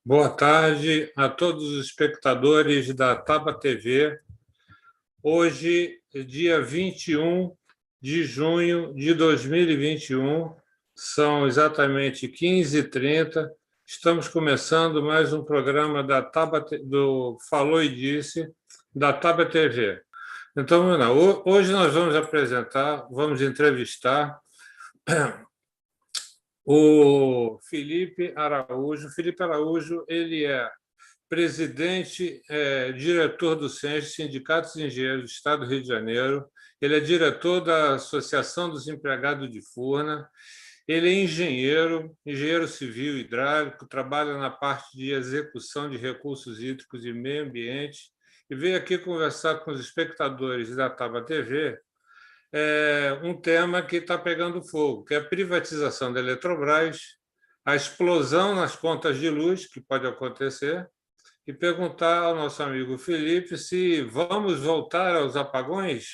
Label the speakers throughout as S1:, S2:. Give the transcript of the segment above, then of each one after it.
S1: Boa tarde a todos os espectadores da Taba TV. Hoje, dia 21 de junho de 2021, são exatamente 15h30. Estamos começando mais um programa da do Falou e Disse, da Taba TV. Então, hoje nós vamos entrevistar o Felipe Araújo. Felipe Araújo, ele é presidente, diretor do SENS, Sindicato dos Engenheiros do Estado do Rio de Janeiro. Ele é diretor da Associação dos Empregados de Furnas. Ele é engenheiro civil hidráulico, trabalha na parte de execução de recursos hídricos e meio ambiente, e veio aqui conversar com os espectadores da Taba TV um tema que está pegando fogo, que é a privatização da Eletrobras, a explosão nas contas de luz que pode acontecer, e perguntar ao nosso amigo Felipe se vamos voltar aos apagões.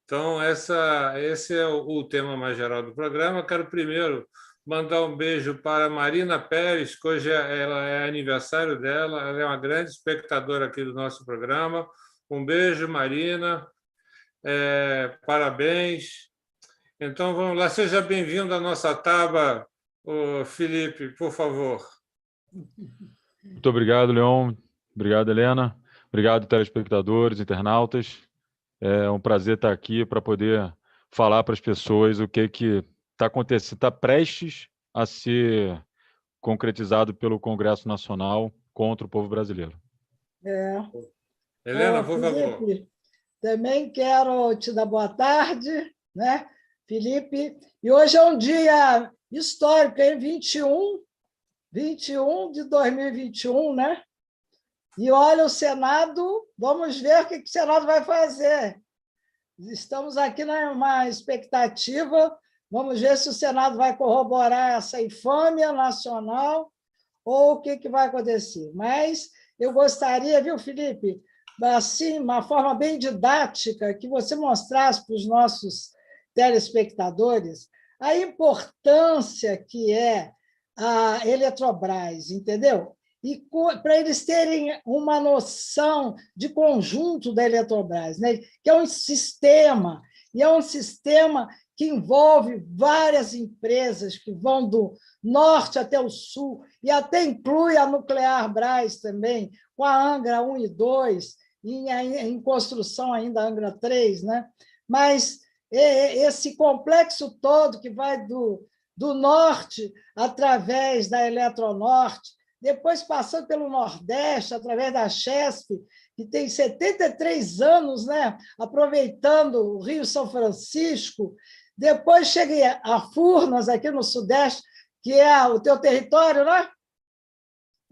S1: Então, esse é o tema mais geral do programa. Quero primeiro mandar um beijo para a Marina Pérez, que hoje ela é aniversário dela, ela é uma grande espectadora aqui do nosso programa. Um beijo, Marina. Parabéns. Então, vamos lá. Seja bem-vindo à nossa Taba, Felipe, por favor.
S2: Muito obrigado, Leon. Obrigado, Helena. Obrigado, telespectadores, internautas. É um prazer estar aqui para poder falar para as pessoas o que está acontecendo, está prestes a ser concretizado pelo Congresso Nacional contra o povo brasileiro.
S1: Helena, por favor.
S3: Felipe, também quero te dar boa tarde, né, Felipe? E hoje é um dia histórico, hein? 21 de 2021, né? E olha, o Senado, vamos ver o que o Senado vai fazer. Estamos aqui numa expectativa, vamos ver se o Senado vai corroborar essa infâmia nacional ou o que vai acontecer. Mas eu gostaria, viu, Felipe, assim, uma forma bem didática, que você mostrasse para os nossos telespectadores a importância que é a Eletrobras, entendeu? E para eles terem uma noção de conjunto da Eletrobras, né? Que é um sistema, e é um sistema que envolve várias empresas que vão do norte até o sul, e até inclui a Nuclear Brás também, com a Angra 1 e 2, em construção ainda a Angra 3, né? Mas esse complexo todo que vai do norte através da Eletronorte, depois passando pelo Nordeste, através da Chesf, que tem 73 anos, né? Aproveitando o Rio São Francisco, depois chega a Furnas, aqui no Sudeste, que é o teu território, né?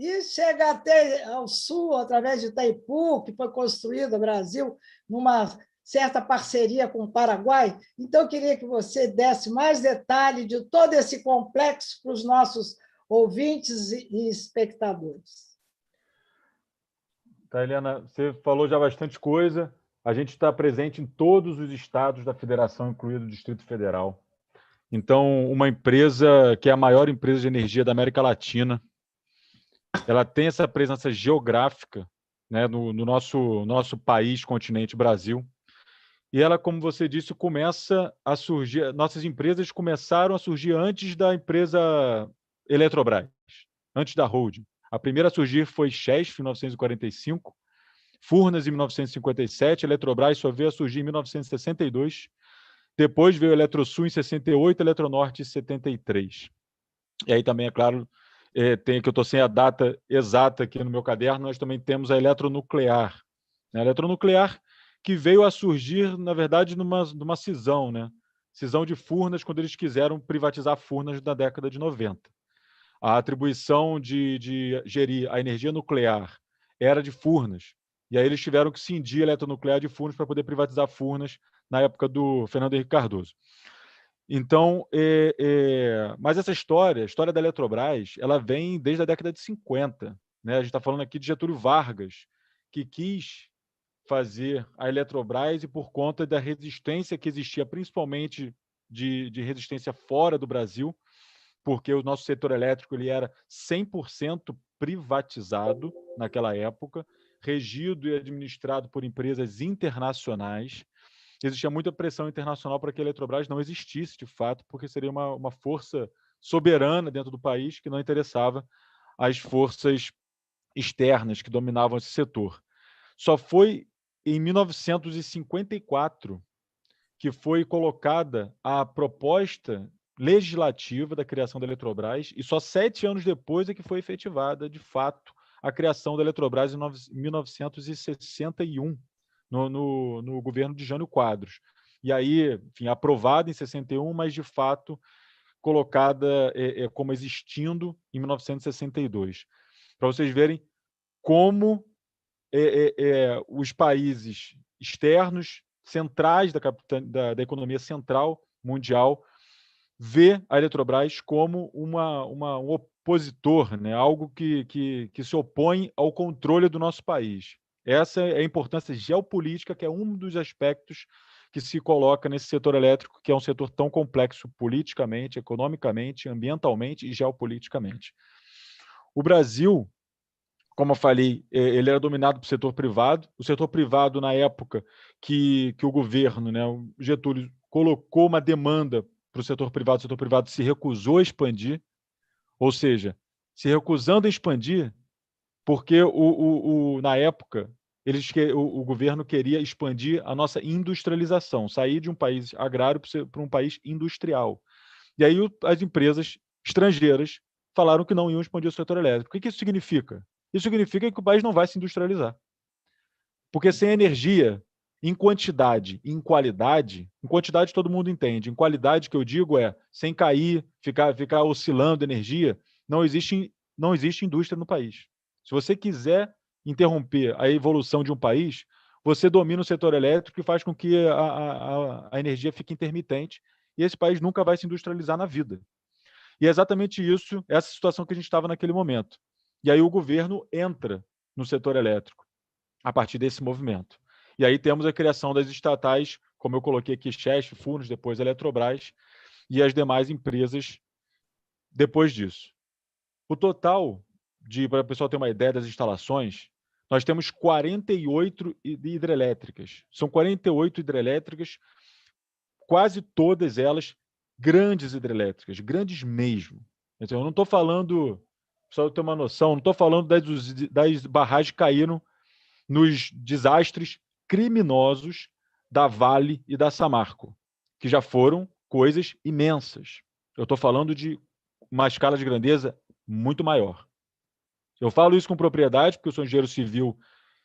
S3: E chega até ao sul, através de Itaipu, que foi construído no Brasil, numa certa parceria com o Paraguai. Então, eu queria que você desse mais detalhe de todo esse complexo para os nossos ouvintes e espectadores.
S2: Tá, Helena, você falou já bastante coisa. A gente está presente em todos os estados da federação, incluído o Distrito Federal. Então, uma empresa que é a maior empresa de energia da América Latina, ela tem essa presença geográfica, né, no nosso país, continente Brasil. E ela, como você disse, começa a surgir. Nossas empresas começaram a surgir antes da empresa Eletrobras, antes da holding. A primeira a surgir foi Chesf, em 1945, Furnas, em 1957, Eletrobras só veio a surgir em 1962. Depois veio a Eletrosul em 68, Eletronorte em 73. E aí também, é claro, tem que eu estou sem a data exata aqui no meu caderno, nós também temos a Eletronuclear. A Eletronuclear que veio a surgir, na verdade, numa cisão, né? Cisão de Furnas, quando eles quiseram privatizar Furnas na década de 90. A atribuição de gerir a energia nuclear era de Furnas, e aí eles tiveram que cindir a Eletronuclear de Furnas para poder privatizar Furnas na época do Fernando Henrique Cardoso. Então, mas essa história, a história da Eletrobras, ela vem desde a década de 50. Né? A gente está falando aqui de Getúlio Vargas, que quis fazer a Eletrobras e por conta da resistência que existia, principalmente de resistência fora do Brasil, porque o nosso setor elétrico ele era 100% privatizado naquela época, regido e administrado por empresas internacionais. Existia muita pressão internacional para que a Eletrobras não existisse, de fato, porque seria uma força soberana dentro do país que não interessava às forças externas que dominavam esse setor. Só foi em 1954 que foi colocada a proposta legislativa da criação da Eletrobras, e só 7 anos depois é que foi efetivada, de fato, a criação da Eletrobras em 1961, no governo de Jânio Quadros. E aí, enfim, aprovada em 61, mas de fato colocada como existindo em 1962. Para vocês verem como os países externos, centrais da economia central mundial, vê a Eletrobras como um opositor, né? Algo que se opõe ao controle do nosso país. Essa é a importância geopolítica, que é um dos aspectos que se coloca nesse setor elétrico, que é um setor tão complexo politicamente, economicamente, ambientalmente e geopoliticamente. O Brasil, como eu falei, ele era dominado pelo setor privado. O setor privado, na época que o governo, né, o Getúlio, colocou uma demanda para o setor privado se recusou a expandir, ou seja, se recusando a expandir, porque na época o governo queria expandir a nossa industrialização, sair de um país agrário para um país industrial. E aí as empresas estrangeiras falaram que não iam expandir o setor elétrico. O que isso significa? Isso significa que o país não vai se industrializar. Porque sem energia, em quantidade e em qualidade todo mundo entende. Em qualidade, que eu digo sem cair, ficar oscilando energia, não existe indústria no país. Se você quiser interromper a evolução de um país, você domina o setor elétrico e faz com que a energia fique intermitente, e esse país nunca vai se industrializar na vida. E é exatamente isso, essa situação que a gente estava naquele momento. E aí o governo entra no setor elétrico, a partir desse movimento. E aí temos a criação das estatais, como eu coloquei aqui, Chesf, Furnas, depois a Eletrobras, e as demais empresas depois disso. O total, para o pessoal ter uma ideia das instalações, nós temos 48 hidrelétricas. São 48 hidrelétricas, quase todas elas grandes hidrelétricas, grandes mesmo. Então, eu não estou falando, só ter uma noção, não estou falando das barragens que caíram nos desastres criminosos da Vale e da Samarco, que já foram coisas imensas. Eu estou falando de uma escala de grandeza muito maior. Eu falo isso com propriedade, porque eu sou engenheiro civil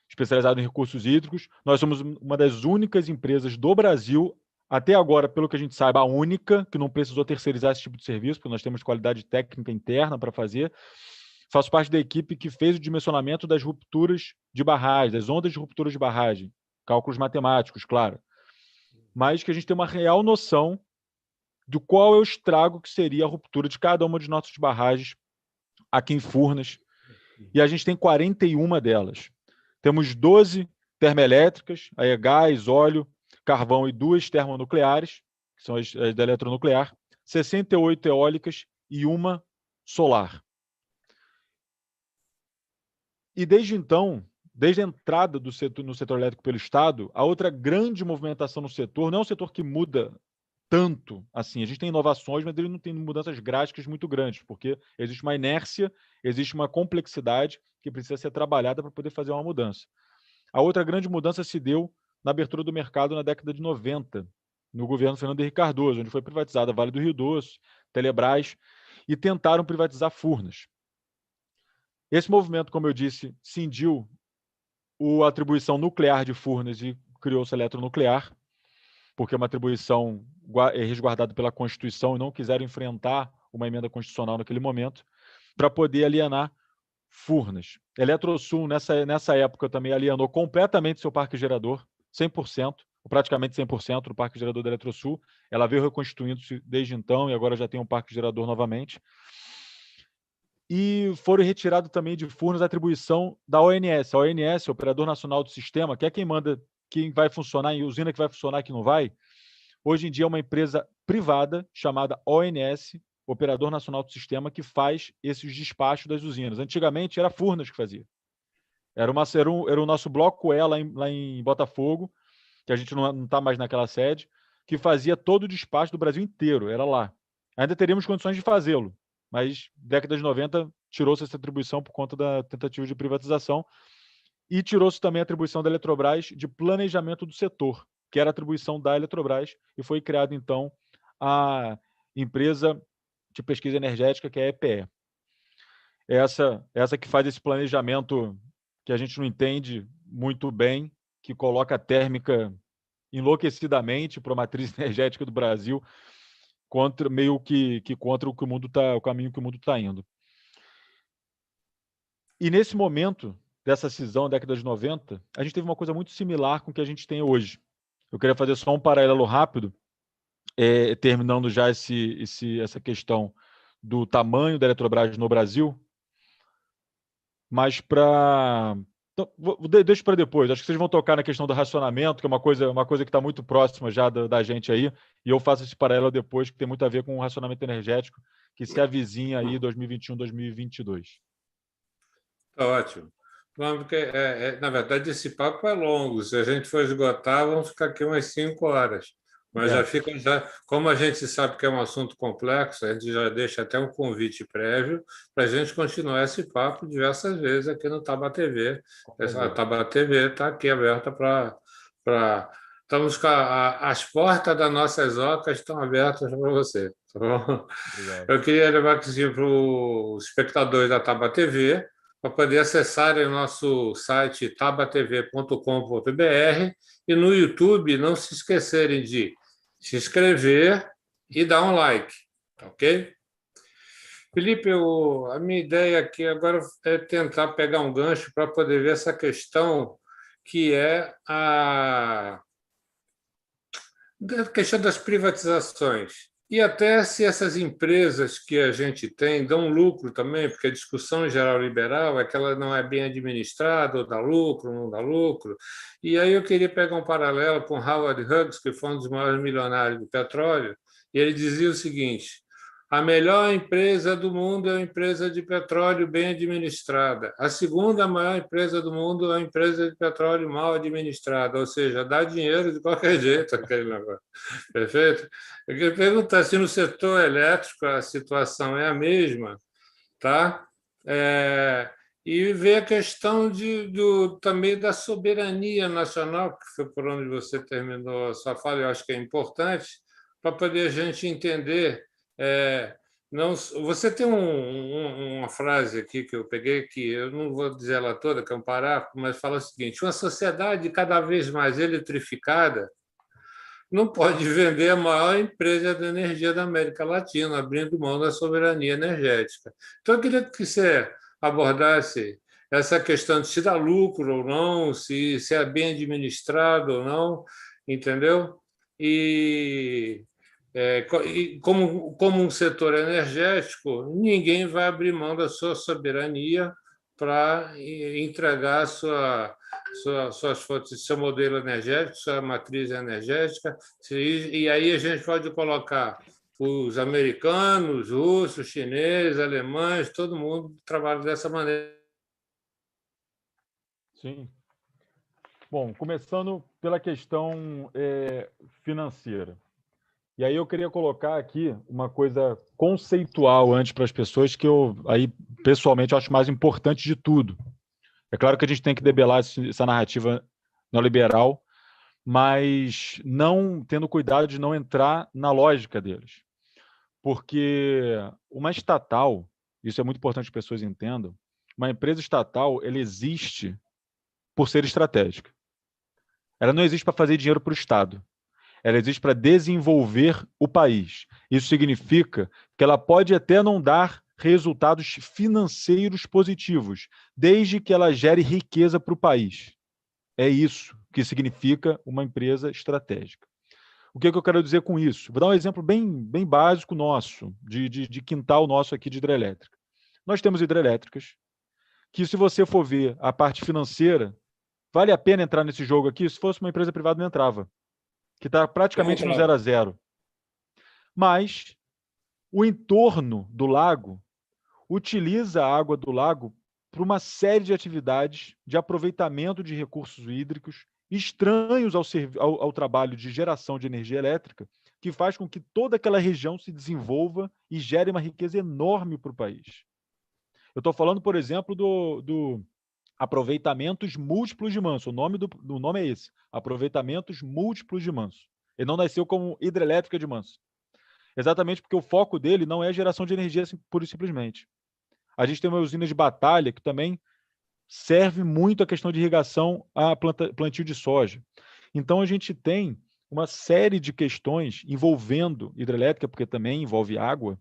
S2: especializado em recursos hídricos. Nós somos uma das únicas empresas do Brasil, até agora, pelo que a gente saiba, a única que não precisou terceirizar esse tipo de serviço, porque nós temos qualidade técnica interna para fazer. Faço parte da equipe que fez o dimensionamento das rupturas de barragem, das ondas de ruptura de barragem. Cálculos matemáticos, claro. Mas que a gente tem uma real noção do qual é o estrago que seria a ruptura de cada uma de nossas barragens aqui em Furnas. E a gente tem 41 delas. Temos 12 termoelétricas, aí gás, óleo, carvão e 2 termonucleares, que são as da eletronuclear, 68 eólicas e 1 solar. E desde então, desde a entrada no setor elétrico pelo Estado, a outra grande movimentação no setor, não é um setor que muda tanto assim, a gente tem inovações, mas ele não tem mudanças drásticas muito grandes, porque existe uma inércia, existe uma complexidade que precisa ser trabalhada para poder fazer uma mudança. A outra grande mudança se deu na abertura do mercado na década de 90, no governo Fernando Henrique Cardoso, onde foi privatizada a Vale do Rio Doce, Telebrás, e tentaram privatizar Furnas. Esse movimento, como eu disse, cindiu a atribuição nuclear de Furnas e criou-se a eletronuclear, porque é uma atribuição resguardada pela Constituição e não quiseram enfrentar uma emenda constitucional naquele momento, para poder alienar Furnas. Eletrosul, nessa época, também alienou completamente seu parque gerador, 100%, ou praticamente 100% do parque gerador da Eletrosul. Ela veio reconstituindo-se desde então e agora já tem um parque gerador novamente. E foram retirados também de Furnas a atribuição da ONS. A ONS, Operador Nacional do Sistema, que é quem manda quem vai funcionar, em usina que vai funcionar e que não vai. Hoje em dia é uma empresa privada chamada ONS, operador nacional do sistema, que faz esses despachos das usinas. Antigamente era a Furnas que fazia. Era o nosso bloco E lá em Botafogo, que a gente não está mais naquela sede, que fazia todo o despacho do Brasil inteiro, era lá. Ainda teríamos condições de fazê-lo, mas década de 90 tirou-se essa atribuição por conta da tentativa de privatização e tirou-se também a atribuição da Eletrobras de planejamento do setor, que era a atribuição da Eletrobras, e foi criada, então, a empresa de pesquisa energética, que é a EPE. Essa que faz esse planejamento que a gente não entende muito bem, que coloca a térmica enlouquecidamente para a matriz energética do Brasil, meio que contra o caminho que o mundo está indo. E nesse momento dessa cisão, década de 90, a gente teve uma coisa muito similar com o que a gente tem hoje. Eu queria fazer só um paralelo rápido, terminando já essa questão do tamanho da Eletrobras no Brasil, mas então, deixa para depois. Acho que vocês vão tocar na questão do racionamento, que é uma coisa que está muito próxima já da gente aí, e eu faço esse paralelo depois, que tem muito a ver com o racionamento energético, que se avizinha aí 2021, 2022.
S1: Tá ótimo. Vamos, porque, na verdade, esse papo é longo. Se a gente for esgotar, vamos ficar aqui umas 5 horas. Mas como a gente sabe que é um assunto complexo, a gente já deixa até um convite prévio para a gente continuar esse papo diversas vezes aqui no Taba TV. A Taba TV está aqui aberta para. Estamos com as portas das nossas ocas estão abertas para você. Tá bom? Eu queria levar aqui para os espectadores da Taba TV para poder acessarem o nosso site tabatv.com.br e no YouTube não se esquecerem de se inscrever e dar um like, tá ok? Felipe, a minha ideia aqui agora é tentar pegar um gancho para poder ver essa questão que é a questão das privatizações. E até se essas empresas que a gente tem dão lucro também, porque a discussão geral liberal é que ela não é bem administrada, ou dá lucro, não dá lucro. E aí eu queria pegar um paralelo com Howard Hughes, que foi um dos maiores milionários do petróleo, e ele dizia o seguinte: a melhor empresa do mundo é a empresa de petróleo bem administrada. A segunda maior empresa do mundo é a empresa de petróleo mal administrada, ou seja, dá dinheiro de qualquer jeito aquele negócio. Perfeito? Eu queria perguntar se no setor elétrico a situação é a mesma, tá? E ver a questão também da soberania nacional, que foi por onde você terminou a sua fala, eu acho que é importante, para poder a gente entender. Não, você tem uma frase aqui que eu peguei, que eu não vou dizer ela toda, que é um parágrafo, mas fala o seguinte: uma sociedade cada vez mais eletrificada não pode vender a maior empresa de energia da América Latina, abrindo mão da soberania energética. Então, eu queria que você abordasse essa questão de se dá lucro ou não, se é bem administrado ou não, entendeu? E como um setor energético, ninguém vai abrir mão da sua soberania para entregar suas fontes, seu modelo energético, sua matriz energética. E aí a gente pode colocar os americanos, russos, chineses, alemães, todo mundo trabalha dessa maneira.
S2: Sim. Bom, começando pela questão financeira. E aí eu queria colocar aqui uma coisa conceitual antes para as pessoas, que eu aí pessoalmente acho mais importante de tudo. É claro que a gente tem que debelar essa narrativa neoliberal, mas não tendo cuidado de não entrar na lógica deles. Porque uma estatal, isso é muito importante que as pessoas entendam, uma empresa estatal, ela existe por ser estratégica. Ela não existe para fazer dinheiro para o Estado. Ela existe para desenvolver o país. Isso significa que ela pode até não dar resultados financeiros positivos, desde que ela gere riqueza para o país. É isso que significa uma empresa estratégica. O que eu quero dizer com isso? Vou dar um exemplo bem básico nosso, de quintal nosso aqui de hidrelétrica. Nós temos hidrelétricas que, se você for ver a parte financeira, vale a pena entrar nesse jogo aqui? Se fosse uma empresa privada, não entrava. Que está praticamente no 0 a 0. Mas O entorno do lago utiliza a água do lago para uma série de atividades de aproveitamento de recursos hídricos estranhos ao trabalho de geração de energia elétrica, que faz com que toda aquela região se desenvolva e gere uma riqueza enorme para o país. Eu estou falando, por exemplo, do aproveitamentos múltiplos de Manso. O nome é esse, aproveitamentos múltiplos de Manso. Ele não nasceu como hidrelétrica de Manso. Exatamente porque o foco dele não é a geração de energia pura e simplesmente. A gente tem uma usina de Batalha que também serve muito a questão de irrigação a plantio de soja. Então, a gente tem uma série de questões envolvendo hidrelétrica, porque também envolve água,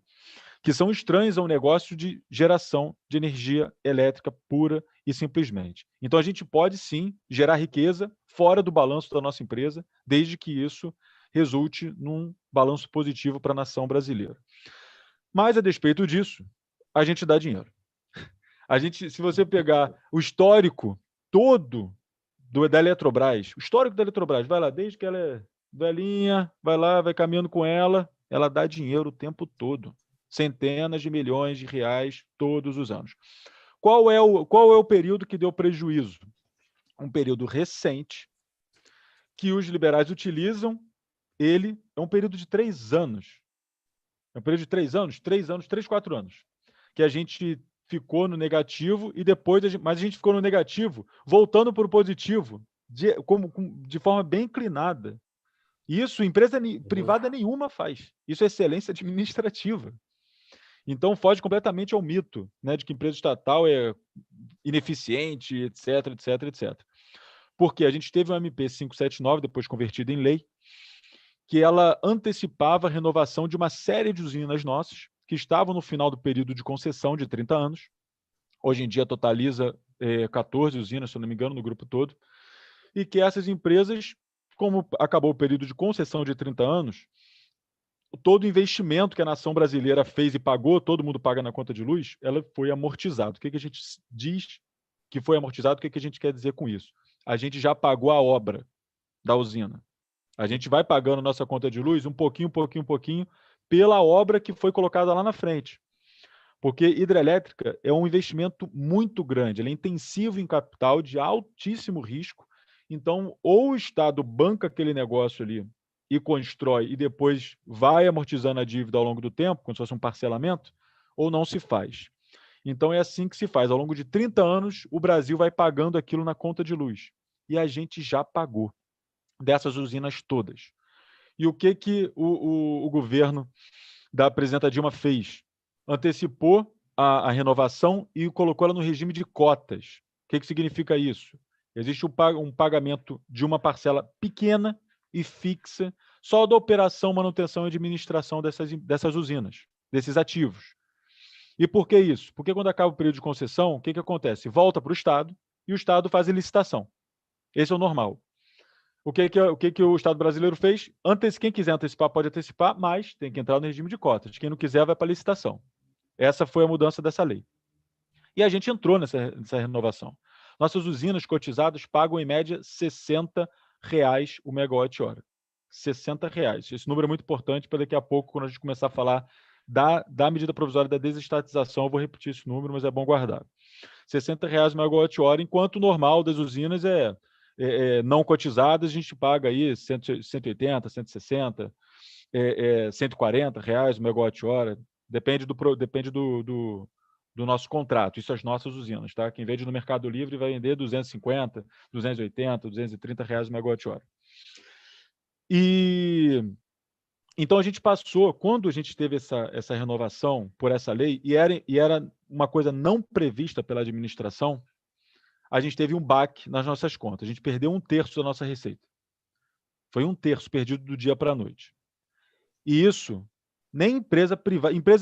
S2: que são estranhas ao negócio de geração de energia elétrica pura e simplesmente. Então, a gente pode, sim, gerar riqueza fora do balanço da nossa empresa, desde que isso resulte num balanço positivo para a nação brasileira. Mas, a despeito disso, a gente dá dinheiro. Se você pegar o histórico todo da Eletrobras, o histórico da Eletrobras, vai lá, desde que ela é velhinha, vai lá, vai caminhando com ela dá dinheiro o tempo todo. Centenas de milhões de reais todos os anos. Qual é o período que deu prejuízo? Um período recente, que os liberais utilizam, ele é um período de 3 anos. É um período de 3 anos? 4 anos. Que a gente ficou no negativo e depois, mas a gente ficou no negativo, voltando para o positivo, de forma bem inclinada. Isso empresa privada nenhuma faz. Isso é excelência administrativa. Então, foge completamente ao mito, né, de que empresa estatal é ineficiente, etc, etc, etc. Porque a gente teve um MP 579, depois convertido em lei, que ela antecipava a renovação de uma série de usinas nossas, que estavam no final do período de concessão de 30 anos. Hoje em dia totaliza 14 usinas, se eu não me engano, no grupo todo. E que essas empresas, como acabou o período de concessão de 30 anos, todo o investimento que a nação brasileira fez e pagou, todo mundo paga na conta de luz, ela foi amortizado. O que a gente diz que foi amortizado? O que a gente quer dizer com isso? A gente já pagou a obra da usina. A gente vai pagando nossa conta de luz um pouquinho, pela obra que foi colocada lá na frente. Porque hidrelétrica é um investimento muito grande, ele é intensivo em capital, de altíssimo risco. Então, ou o Estado banca aquele negócio ali e constrói e depois vai amortizando a dívida ao longo do tempo, como se fosse um parcelamento, ou não se faz. Então, é assim que se faz. Ao longo de 30 anos, o Brasil vai pagando aquilo na conta de luz. E a gente já pagou dessas usinas todas. E o que o governo da presidenta Dilma fez? Antecipou a renovação e colocou ela no regime de cotas. O que significa isso? Existe um pagamento de uma parcela pequena e fixa só da operação, manutenção e administração dessas usinas, desses ativos. E por que isso? Porque quando acaba o período de concessão, o que acontece? Volta para o Estado e o Estado faz a licitação. Esse é o normal. O que o Estado brasileiro fez? Quem quiser antecipar pode antecipar, mas tem que entrar no regime de cotas. Quem não quiser vai para a licitação. Essa foi a mudança dessa lei. E a gente entrou nessa renovação. Nossas usinas cotizadas pagam, em média, R$60 o megawatt-hora. R$60. Esse número é muito importante para daqui a pouco, quando a gente começar a falar da medida provisória da desestatização, eu vou repetir esse número, mas é bom guardar. R$60 o megawatt-hora, enquanto o normal das usinas não cotizadas, a gente paga aí 180, 160, R$140 o megawatt-hora, depende do nosso contrato, isso as nossas usinas, tá? Quem vende no Mercado Livre vai vender 250, 280, R$230 o megawatt-hora. E então a gente passou, quando a gente teve essa renovação por essa lei, e era uma coisa não prevista pela administração, a gente teve um baque nas nossas contas. A gente perdeu 1/3 da nossa receita. Foi 1/3 perdido do dia para a noite. E isso, nem empresa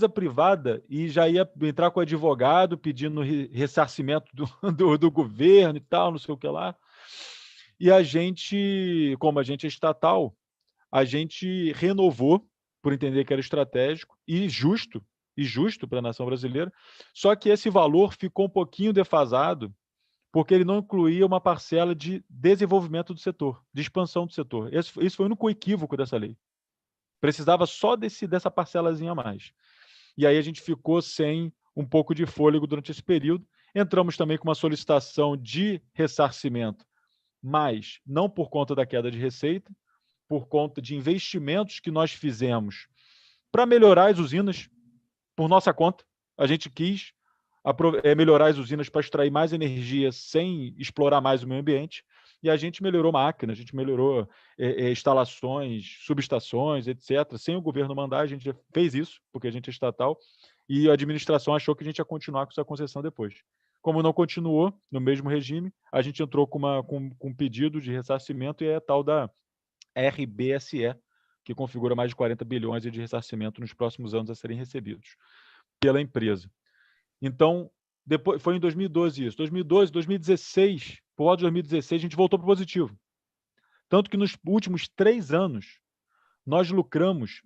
S2: privada, e já ia entrar com o advogado pedindo ressarcimento do governo e tal, não sei o que lá. E a gente, como a gente é estatal, a gente renovou, por entender que era estratégico e justo para a nação brasileira, só que esse valor ficou um pouquinho defasado, porque ele não incluía uma parcela de desenvolvimento do setor, de expansão do setor. Esse foi o único equívoco dessa lei. Precisava só dessa parcelazinha a mais. e aí a gente ficou sem um pouco de fôlego durante esse período. Entramos também com uma solicitação de ressarcimento, mas não por conta da queda de receita, por conta de investimentos que nós fizemos para melhorar as usinas por nossa conta. A gente quis melhorar as usinas para extrair mais energia sem explorar mais o meio ambiente, e a gente melhorou máquinas, a gente melhorou instalações, subestações, etc. Sem o governo mandar, a gente já fez isso, porque a gente é estatal, e a administração achou que a gente ia continuar com essa concessão depois. Como não continuou no mesmo regime, a gente entrou com um pedido de ressarcimento, e é a tal da RBSE, que configura mais de 40 bilhões de ressarcimento nos próximos anos a serem recebidos pela empresa. Então, depois, foi em 2012 isso. 2012, 2016, por volta de 2016, a gente voltou para o positivo. Tanto que nos últimos 3 anos, nós lucramos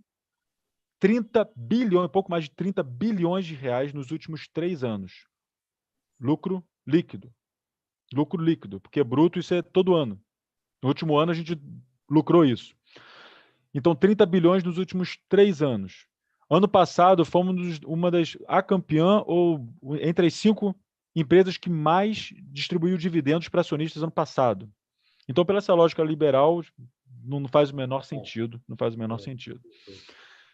S2: 30 bilhões, pouco mais de 30 bilhões de reais nos últimos 3 anos. Lucro líquido. Lucro líquido, porque bruto isso é todo ano. No último ano a gente lucrou isso. Então, 30 bilhões nos últimos 3 anos. Ano passado, fomos a campeã, ou entre as 5 empresas que mais distribuiu dividendos para acionistas ano passado. Então, pela essa lógica liberal, não faz o menor sentido. Não faz o menor sentido.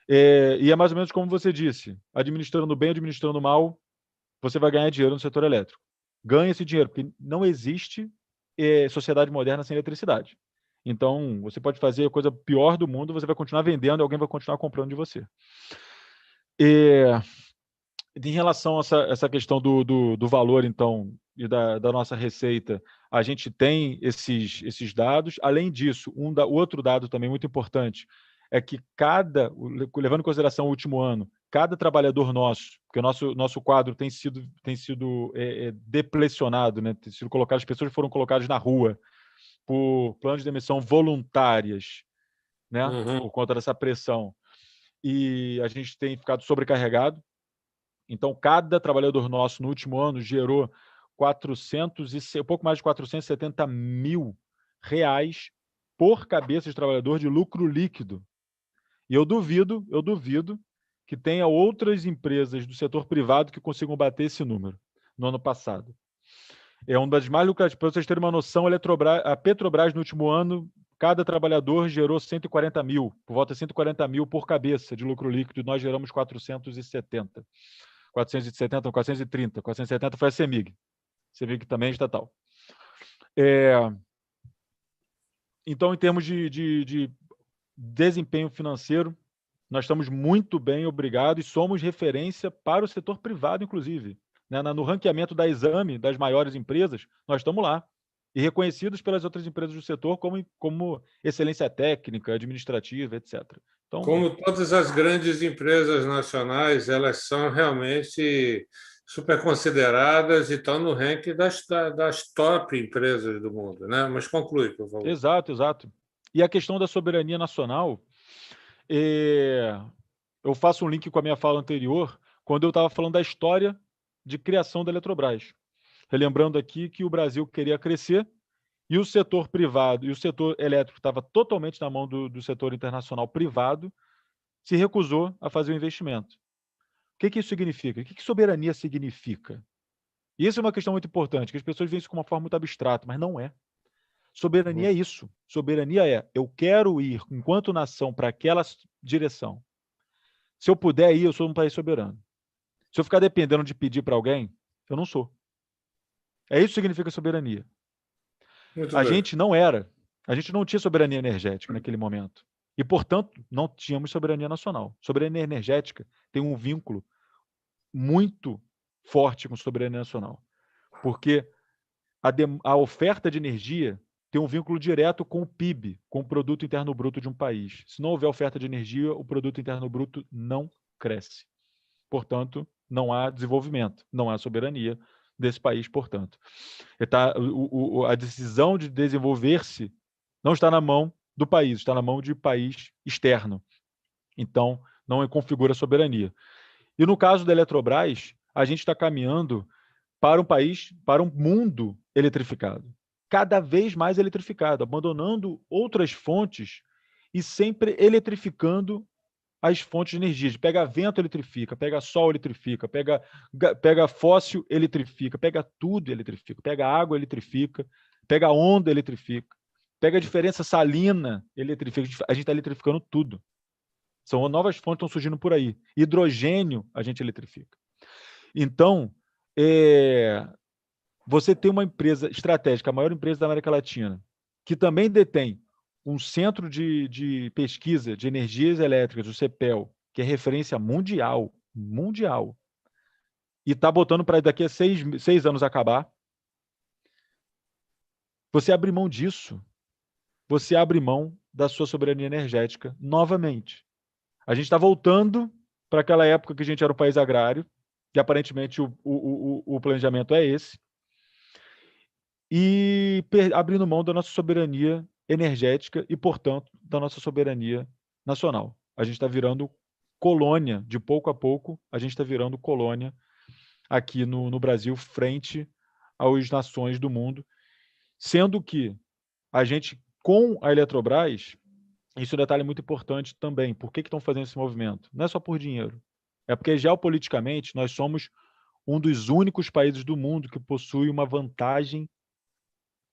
S2: E é mais ou menos como você disse, administrando bem, administrando mal, você vai ganhar dinheiro no setor elétrico. Ganha esse dinheiro, porque não existe sociedade moderna sem eletricidade. Então, você pode fazer a coisa pior do mundo, você vai continuar vendendo e alguém vai continuar comprando de você. Em relação a essa questão do valor, então, e da nossa receita, a gente tem esses dados. Além disso, o outro dado também muito importante é que levando em consideração o último ano, cada trabalhador nosso, porque o nosso quadro tem sido deplecionado, né? Tem sido colocado, as pessoas foram colocadas na rua por planos de demissão voluntárias, né? Por conta dessa pressão. E a gente tem ficado sobrecarregado. Então, cada trabalhador nosso no último ano gerou pouco mais de 470 mil reais por cabeça de trabalhador de lucro líquido. E eu duvido que tenha outras empresas do setor privado que consigam bater esse número no ano passado. É uma das mais lucrativas. Para vocês terem uma noção, a Petrobras, no último ano, cada trabalhador gerou 140 mil, por volta de 140 mil por cabeça de lucro líquido, e nós geramos 470. 470 foi a CEMIG. CEMIG também é estatal. Então, em termos de desempenho financeiro, nós estamos muito bem, obrigado, e somos referência para o setor privado, inclusive. No ranqueamento da Exame, das maiores empresas, nós estamos lá. E reconhecidos pelas outras empresas do setor como excelência técnica, administrativa, etc. Então,
S1: como todas as grandes empresas nacionais, elas são realmente super consideradas e estão no ranking das top empresas do mundo, né? Mas conclui, por favor.
S2: Exato. E a questão da soberania nacional, eu faço um link com a minha fala anterior, quando eu estava falando da história de criação da Eletrobras. Relembrando aqui que o Brasil queria crescer e o setor privado e o setor elétrico estava totalmente na mão do setor internacional privado, se recusou a fazer o investimento. O que isso significa? O que soberania significa? E isso é uma questão muito importante, que as pessoas veem isso como uma forma muito abstrata, mas não é. Soberania é isso. Soberania é, eu quero ir, enquanto nação, para aquela direção. Se eu puder ir, eu sou um país soberano. Se eu ficar dependendo de pedir para alguém, eu não sou. É isso que significa soberania. A gente não tinha soberania energética naquele momento. E, portanto, não tínhamos soberania nacional. Soberania energética tem um vínculo muito forte com soberania nacional. Porque a oferta de energia tem um vínculo direto com o PIB, com o Produto Interno Bruto de um país. Se não houver oferta de energia, o Produto Interno Bruto não cresce. Portanto, não há desenvolvimento, não há soberania desse país, portanto. A decisão de desenvolver-se não está na mão do país, está na mão de país externo. Então, não configura soberania. E no caso da Eletrobras, a gente está caminhando para um mundo eletrificado, cada vez mais eletrificado, abandonando outras fontes e sempre eletrificando as fontes de energia. Pega vento, eletrifica, pega sol, eletrifica, pega fóssil, eletrifica, pega tudo, eletrifica, pega água, eletrifica, pega onda, eletrifica, pega a diferença salina, eletrifica. A gente está eletrificando tudo. São novas fontes que estão surgindo por aí. Hidrogênio, a gente eletrifica. Então, você tem uma empresa estratégica, a maior empresa da América Latina, que também detém um centro de pesquisa de energias elétricas, o CEPEL, que é referência mundial, e está botando para daqui a 6 anos acabar. Você abre mão disso, você abre mão da sua soberania energética novamente. A gente está voltando para aquela época que a gente era um país agrário, que aparentemente o planejamento é esse, e abrindo mão da nossa soberania energética e, portanto, da nossa soberania nacional. A gente está virando colônia, de pouco a pouco, a gente está virando colônia aqui no Brasil, frente às nações do mundo, sendo que a gente, com a Eletrobras, isso é um detalhe muito importante também. Por que estão fazendo esse movimento? Não é só por dinheiro. É porque, geopoliticamente, nós somos um dos únicos países do mundo que possui uma vantagem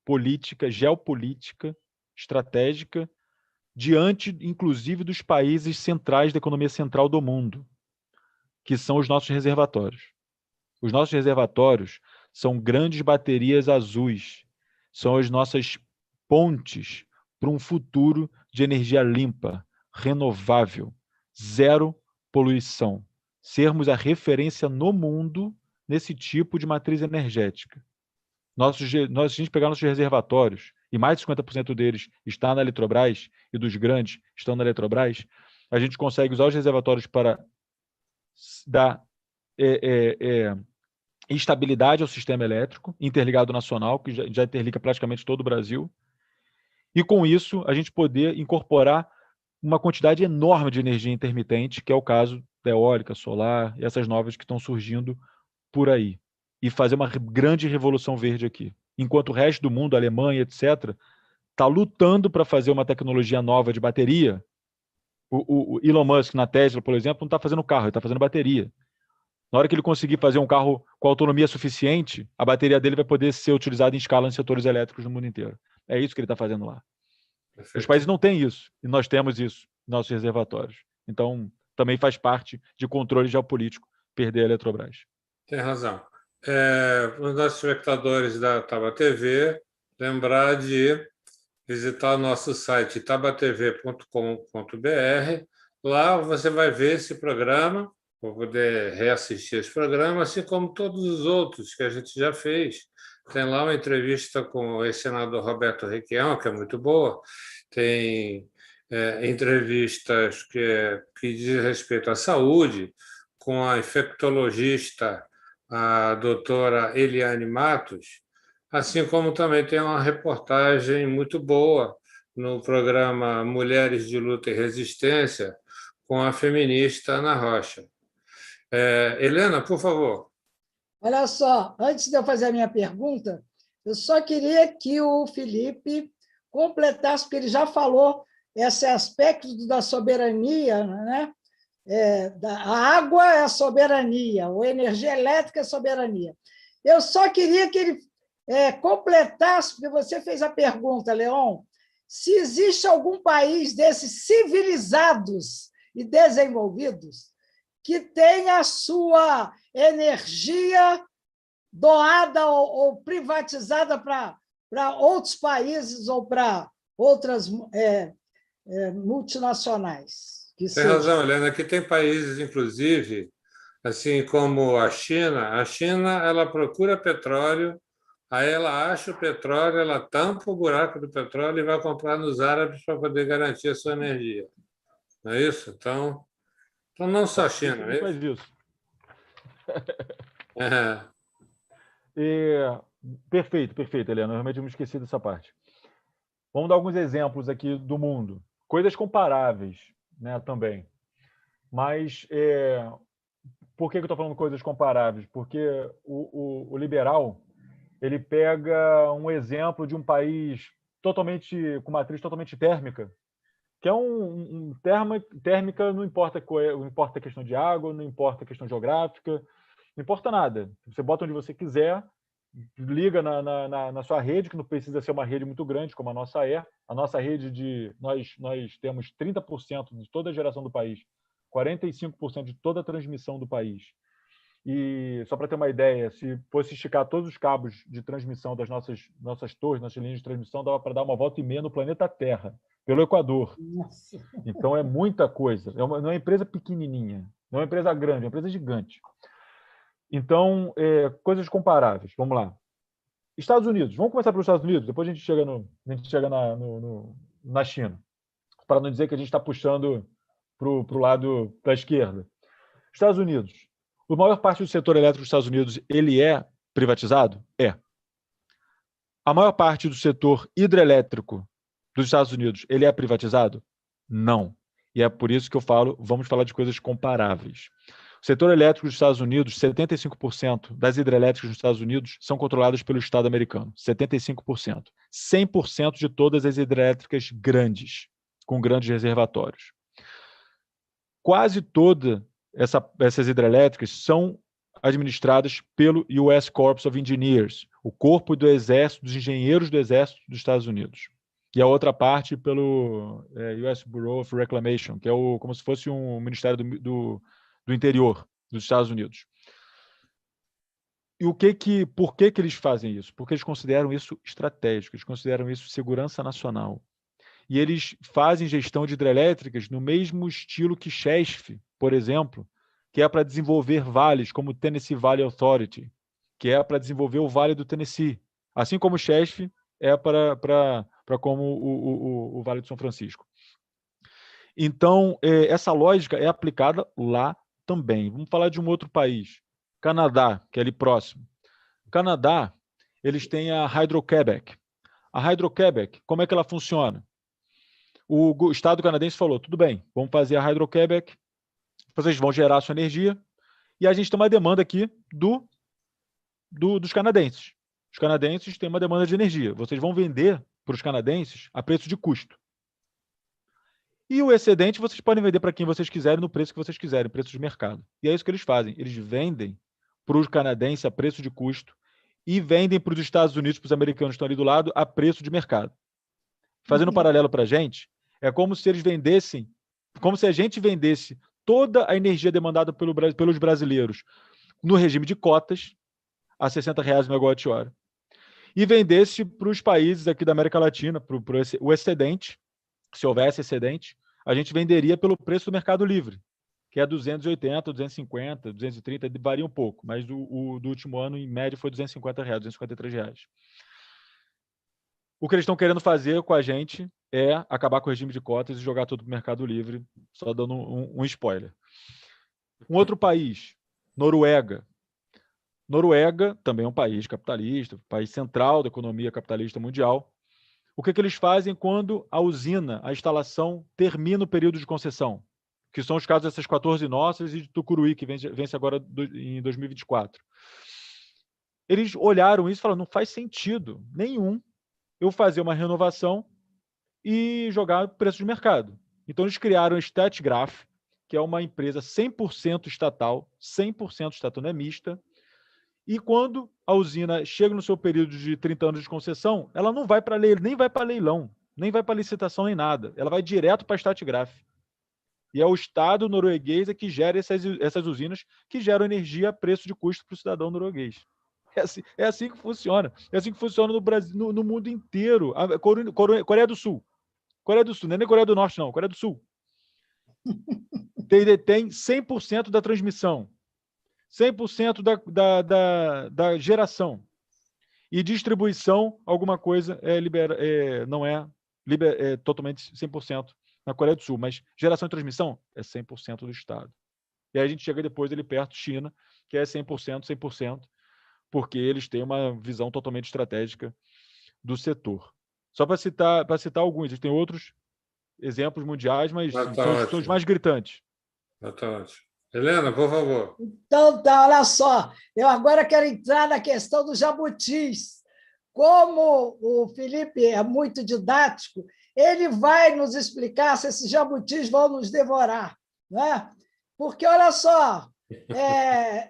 S2: política, geopolítica, estratégica, diante, inclusive, dos países centrais da economia central do mundo, que são os nossos reservatórios. Os nossos reservatórios são grandes baterias azuis, são as nossas pontes para um futuro de energia limpa, renovável, zero poluição. Sermos a referência no mundo nesse tipo de matriz energética. Se a gente pegar nossos reservatórios, e mais de 50% deles está na Eletrobras, e dos grandes estão na Eletrobras, a gente consegue usar os reservatórios para dar estabilidade ao sistema elétrico, interligado nacional, que já interliga praticamente todo o Brasil, e com isso a gente poder incorporar uma quantidade enorme de energia intermitente, que é o caso da eólica, solar, e essas novas que estão surgindo por aí, e fazer uma grande revolução verde aqui. Enquanto o resto do mundo, a Alemanha, etc., está lutando para fazer uma tecnologia nova de bateria. O Elon Musk, na Tesla, por exemplo, não está fazendo carro, ele está fazendo bateria. Na hora que ele conseguir fazer um carro com autonomia suficiente, a bateria dele vai poder ser utilizada em escala em setores elétricos no mundo inteiro. É isso que ele está fazendo lá. Perfeito. Os países não têm isso, e nós temos isso nos nossos reservatórios. Então, também faz parte de controle geopolítico perder a Eletrobras.
S1: Tem razão. Os nossos espectadores da Taba TV, lembrar de visitar o nosso site tabatv.com.br. Lá você vai ver esse programa, vou poder reassistir esse programa, assim como todos os outros que a gente já fez. Tem lá uma entrevista com o ex-senador Roberto Requião, que é muito boa. Tem entrevistas que dizem respeito à saúde, com a infectologista, a doutora Eliane Matos, assim como também tem uma reportagem muito boa no programa Mulheres de Luta e Resistência, com a feminista Ana Rocha. Helena, por favor.
S3: Olha só, antes de eu fazer a minha pergunta, eu só queria que o Felipe completasse, porque ele já falou esse aspecto da soberania, né? A água é a soberania, a energia elétrica é a soberania. Eu só queria que ele completasse, porque você fez a pergunta, Leon, se existe algum país desses civilizados e desenvolvidos que tenha a sua energia doada ou privatizada para outros países ou para outras multinacionais.
S1: Tem razão, Helena. Aqui tem países, inclusive, assim como a China. A China ela procura petróleo, aí ela acha o petróleo, ela tampa o buraco do petróleo e vai comprar nos árabes para poder garantir a sua energia. Não é isso? Então não só a China.
S2: Não faz isso. Perfeito, Helena. Eu realmente me esqueci dessa parte. Vamos dar alguns exemplos aqui do mundo. Coisas comparáveis, né, também. Mas por que eu estou falando coisas comparáveis? Porque o liberal ele pega um exemplo de um país com matriz totalmente térmica que é térmica, não importa a questão de água, não importa a questão geográfica, não importa nada. Você bota onde você quiser, liga na sua rede, que não precisa ser uma rede muito grande, como a nossa é. A nossa rede nós temos 30% de toda a geração do país, 45% de toda a transmissão do país. E só para ter uma ideia, se fosse esticar todos os cabos de transmissão das nossas torres, nossas linhas de transmissão, dava para dar uma volta e meia no planeta Terra, pelo Equador.
S3: Nossa.
S2: Então é muita coisa. Não é uma empresa pequenininha, não é uma empresa grande, é uma empresa gigante. Então, coisas comparáveis. Vamos lá. Estados Unidos. Vamos começar pelos Estados Unidos, depois a gente chega na China, para não dizer que a gente está puxando para o lado da esquerda. Estados Unidos. A maior parte do setor elétrico dos Estados Unidos ele é privatizado? É. A maior parte do setor hidrelétrico dos Estados Unidos ele é privatizado? Não. E é por isso que eu falo, vamos falar de coisas comparáveis. O setor elétrico dos Estados Unidos, 75% das hidrelétricas dos Estados Unidos são controladas pelo Estado americano. 75%. 100% de todas as hidrelétricas grandes, com grandes reservatórios. Quase todas essas hidrelétricas são administradas pelo US Corps of Engineers, o corpo do Exército, dos engenheiros do Exército dos Estados Unidos. E a outra parte pelo US Bureau of Reclamation, que é como se fosse um ministério do interior dos Estados Unidos. E por que eles fazem isso? Porque eles consideram isso estratégico, eles consideram isso segurança nacional. E eles fazem gestão de hidrelétricas no mesmo estilo que Chesf, por exemplo, que é para desenvolver vales, como o Tennessee Valley Authority, que é para desenvolver o Vale do Tennessee. Assim como o Chesf é para como o Vale do São Francisco. Então, essa lógica é aplicada lá também. Vamos falar de um outro país, Canadá, que é ali próximo. Canadá, eles têm a Hydro-Québec. A Hydro-Québec, como é que ela funciona? O Estado canadense falou, tudo bem, vamos fazer a Hydro-Québec, vocês vão gerar a sua energia, e a gente tem uma demanda aqui dos canadenses. Os canadenses têm uma demanda de energia. Vocês vão vender para os canadenses a preço de custo. E o excedente vocês podem vender para quem vocês quiserem, no preço que vocês quiserem, preço de mercado. E é isso que eles fazem. Eles vendem para os canadenses a preço de custo e vendem para os Estados Unidos, para os americanos que estão ali do lado, a preço de mercado. Fazendo um paralelo para a gente, é como se eles vendessem, como se a gente vendesse toda a energia demandada pelos brasileiros no regime de cotas a R$60 o megawatt-hora e vendesse para os países aqui da América Latina, o excedente, se houvesse excedente, a gente venderia pelo preço do mercado livre, que é 280, 250, 230, varia um pouco, mas do último ano, em média, foi R$250, R$253. O que eles estão querendo fazer com a gente é acabar com o regime de cotas e jogar tudo para o mercado livre, só dando um spoiler. Um outro país, Noruega. Noruega também é um país capitalista, país central da economia capitalista mundial. O que eles fazem quando a usina, a instalação, termina o período de concessão? Que são os casos dessas 14 nossas e de Tucuruí, que vence agora em 2024. Eles olharam isso e falaram, não faz sentido nenhum eu fazer uma renovação e jogar preço de mercado. Então, eles criaram a Statkraft, que é uma empresa 100% estatal, não é mista, e quando a usina chega no seu período de 30 anos de concessão, ela não vai para nem vai para leilão, nem vai para licitação, nem nada. Ela vai direto para a Statkraft. E é o Estado norueguês que gera essas usinas que geram energia a preço de custo para o cidadão norueguês. É assim que funciona. É assim que funciona no Brasil, no mundo inteiro. A Coreia do Sul. Coreia do Sul, não é nem Coreia do Norte, não. Coreia do Sul. Tem 100% da transmissão. 100% da geração. E distribuição, alguma coisa não é totalmente 100% na Coreia do Sul. Mas geração e transmissão é 100% do Estado. E aí a gente chega depois ali perto, China, que é 100%, porque eles têm uma visão totalmente estratégica do setor. Só para citar alguns, existem outros exemplos mundiais, mas são os mais gritantes.
S1: Tá ótimo. Helena, por favor.
S3: Então, tá, olha só. Eu agora quero entrar na questão dos jabutis. Como o Felipe é muito didático, ele vai nos explicar se esses jabutis vão nos devorar, né? Porque, olha só,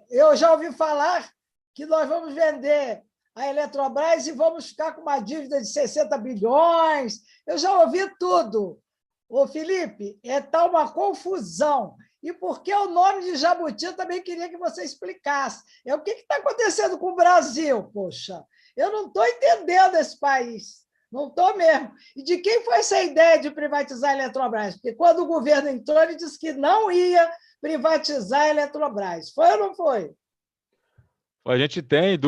S3: eu já ouvi falar que nós vamos vender a Eletrobras e vamos ficar com uma dívida de 60 bilhões. Eu já ouvi tudo. Ô, Felipe, está uma confusão. E por que o nome de jabuti? Eu também queria que você explicasse. O que está acontecendo com o Brasil? Poxa, eu não estou entendendo esse país. Não estou mesmo. E de quem foi essa ideia de privatizar a Eletrobras? Porque quando o governo entrou, ele disse que não ia privatizar a Eletrobras. Foi ou não foi?
S2: A gente tem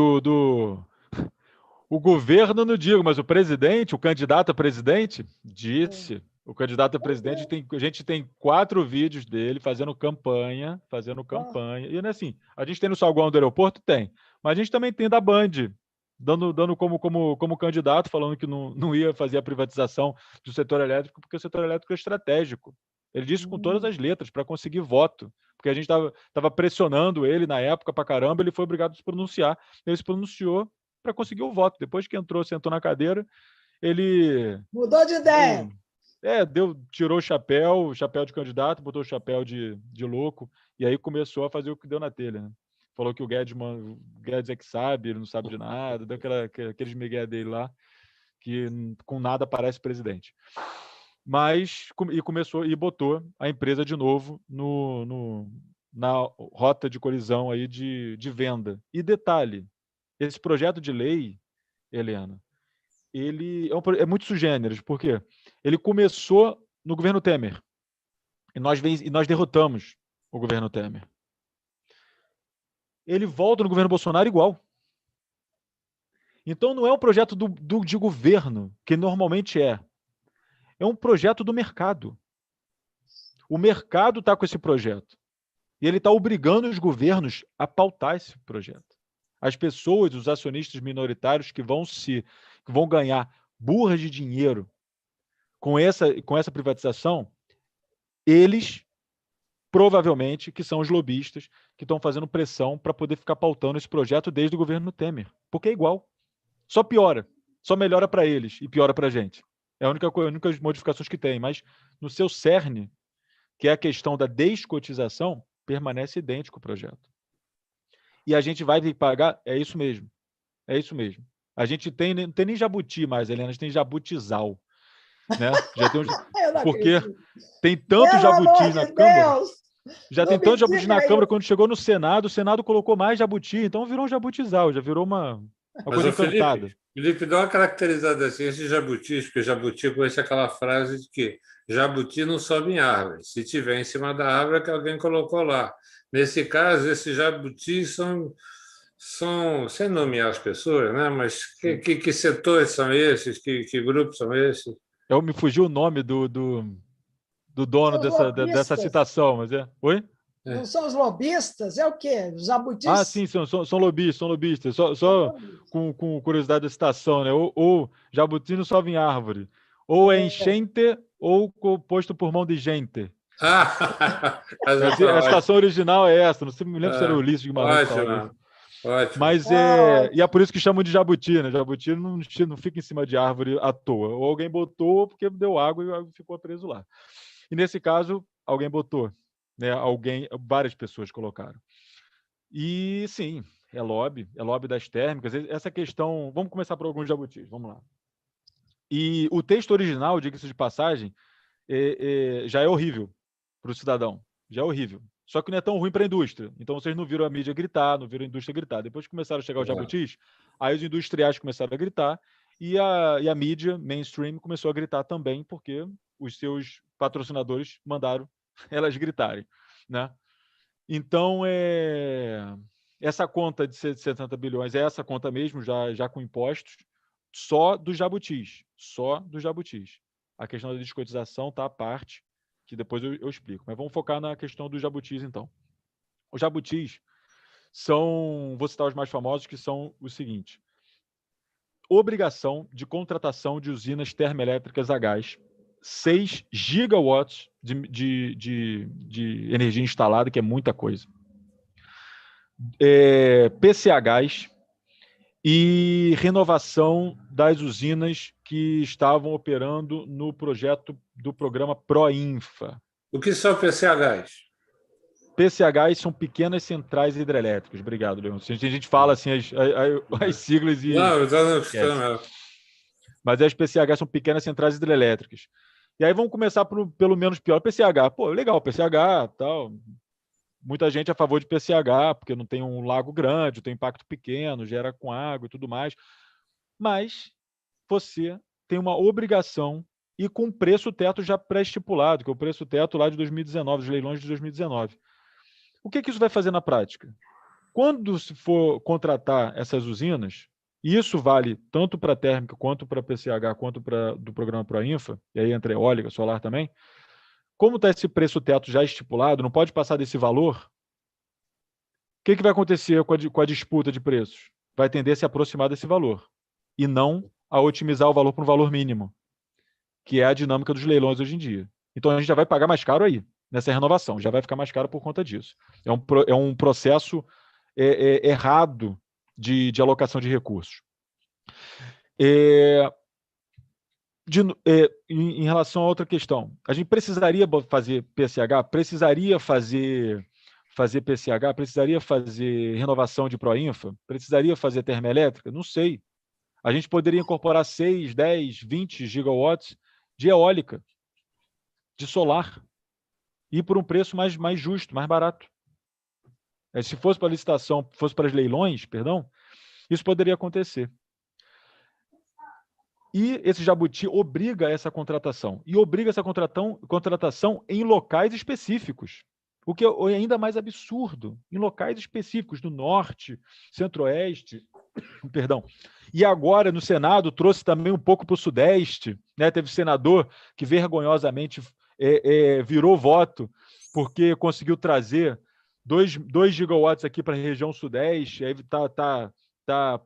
S2: o governo, não digo, mas o presidente, o candidato a presidente, disse. O candidato a presidente, a gente tem 4 vídeos dele fazendo campanha. E assim, a gente tem no saguão do aeroporto? Tem. Mas a gente também tem da Band, dando como candidato, falando que não ia fazer a privatização do setor elétrico, porque o setor elétrico é estratégico. Ele disse com todas as letras, para conseguir voto, porque a gente estava pressionando ele na época para caramba, ele foi obrigado a se pronunciar. Ele se pronunciou para conseguir o voto. Depois que entrou, sentou na cadeira, ele...
S3: Mudou de ideia.
S2: Tirou o chapéu de candidato, botou o chapéu de louco, e aí começou a fazer o que deu na telha, né? Falou que o Guedes é que sabe, ele não sabe de nada, deu aqueles migué dele lá, que com nada parece presidente. Mas, começou e botou a empresa de novo na rota de colisão aí de venda. E detalhe, esse projeto de lei, Helena, ele é muito sui generis, por quê? Ele começou no governo Temer, e nós derrotamos o governo Temer. Ele volta no governo Bolsonaro igual. Então não é um projeto de governo, que normalmente é um projeto do mercado. O mercado está com esse projeto, e ele está obrigando os governos a pautar esse projeto. As pessoas, os acionistas minoritários que vão ganhar burras de dinheiro com essa privatização, eles provavelmente que são os lobistas que estão fazendo pressão para poder ficar pautando esse projeto desde o governo Temer. Porque é igual. Só piora. Só melhora para eles e piora para a gente. É a única modificações que tem. Mas no seu cerne, que é a questão da descotização, permanece idêntico o projeto. E a gente vai ter que pagar, é isso mesmo. É isso mesmo. A gente não tem nem jabuti mais, Helena, a gente tem jabutizal. Né? Já tem porque tem tantos jabutis na Câmara. Já tem tantos jabutis na Câmara, quando chegou no Senado, o Senado colocou mais jabuti, então virou um jabutizal, já virou uma coisa encantada.
S1: Felipe, dá uma caracterizada assim, esses jabutis, porque jabuti conhece aquela frase de que jabuti não sobe em árvore, se tiver em cima da árvore é que alguém colocou lá. Nesse caso, esses jabutis são sem nomear as pessoas, né? Mas que setores são esses? Que grupos são esses?
S2: Me fugiu o nome do dono dessa citação, mas é... Oi?
S3: Não são os lobistas? É o quê? Os jabutis?
S2: Ah, sim, são lobistas. Só com curiosidade da citação, né? Ou jabuti não sobe em árvore. Ou é enchente ou composto por mão de gente. A citação original é essa. Não sei, me lembro se era o Ulisses Guimarães.
S1: Ótimo.
S2: Mas e é por isso que chamam de jabuti, né? Jabuti não fica em cima de árvore à toa. Ou alguém botou porque deu água e ficou preso lá. E nesse caso, alguém botou, né? Várias pessoas colocaram. E sim, é lobby das térmicas. Essa questão. Vamos começar por alguns jabutis, vamos lá. E o texto original, diga-se de passagem, já é horrível para o cidadão. Já é horrível. Só que não é tão ruim para a indústria. Então, vocês não viram a mídia gritar, não viram a indústria gritar. Depois que começaram a chegar os jabutis, aí os industriais começaram a gritar e a mídia mainstream começou a gritar também, porque os seus patrocinadores mandaram elas gritarem, né? Então, essa conta de 70 bilhões é essa conta mesmo, já com impostos, só dos jabutis. A questão da descotização está à parte, que depois eu explico. Mas vamos focar na questão dos jabutis, então. Os jabutis vou citar os mais famosos, que são o seguinte: obrigação de contratação de usinas termoelétricas a gás, 6 gigawatts de energia instalada, que é muita coisa. PCH, e renovação das usinas que estavam operando no projeto do programa PROINFA.
S1: O que são PCHs?
S2: PCHs são pequenas centrais hidrelétricas. Obrigado, Leon. A gente fala assim as siglas e...
S1: Não, eu estou
S2: esquece. Mas as PCHs são pequenas centrais hidrelétricas. E aí vamos começar pelo menos pior. PCH, pô, legal, PCH, tal. Muita gente é a favor de PCH, porque não tem um lago grande, tem impacto pequeno, gera com água e tudo mais. Mas você tem uma obrigação e com um preço teto já pré-estipulado, que é o preço teto lá de 2019, os leilões de 2019. O que isso vai fazer na prática? Quando se for contratar essas usinas, e isso vale tanto para a térmica, quanto para a PCH, quanto do programa PROINFA, e aí entra eólica, solar também, como está esse preço teto já estipulado, não pode passar desse valor, o que vai acontecer com a disputa de preços? Vai tender a se aproximar desse valor, e não a otimizar o valor para um valor mínimo, que é a dinâmica dos leilões hoje em dia. Então, a gente já vai pagar mais caro aí, nessa renovação, já vai ficar mais caro por conta disso. É um processo errado de alocação de recursos. Em relação a outra questão, a gente precisaria fazer PCH, precisaria fazer PCH, precisaria fazer renovação de PROINFA, precisaria fazer termoelétrica? Não sei. A gente poderia incorporar 6, 10, 20 gigawatts de eólica, de solar, e por um preço mais justo, mais barato. Se fosse para licitação, fosse para os leilões, perdão, isso poderia acontecer. E esse jabuti obriga essa contratação. E obriga essa contratação em locais específicos. O que é ainda mais absurdo. Em locais específicos, do norte, centro-oeste, perdão. E agora, no Senado, trouxe também um pouco para o sudeste. Né? Teve senador que vergonhosamente virou voto porque conseguiu trazer 2 gigawatts aqui para a região sudeste. Aí está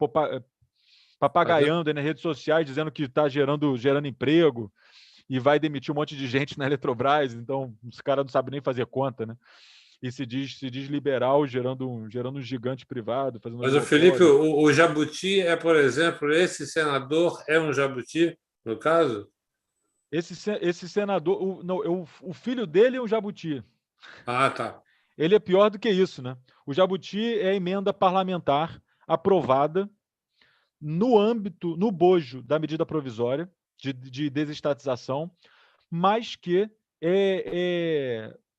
S2: papagaiando nas redes sociais, dizendo que está gerando emprego e vai demitir um monte de gente na Eletrobras. Então, os caras não sabem nem fazer conta, né? E se diz liberal, gerando um gigante privado.
S1: Mas, o Felipe, o jabuti por exemplo, esse senador é um jabuti, no caso?
S2: Esse senador, o filho dele é um jabuti.
S1: Ah, tá.
S2: Ele é pior do que isso, né? O jabuti é a emenda parlamentar aprovada no bojo da medida provisória de desestatização, mas que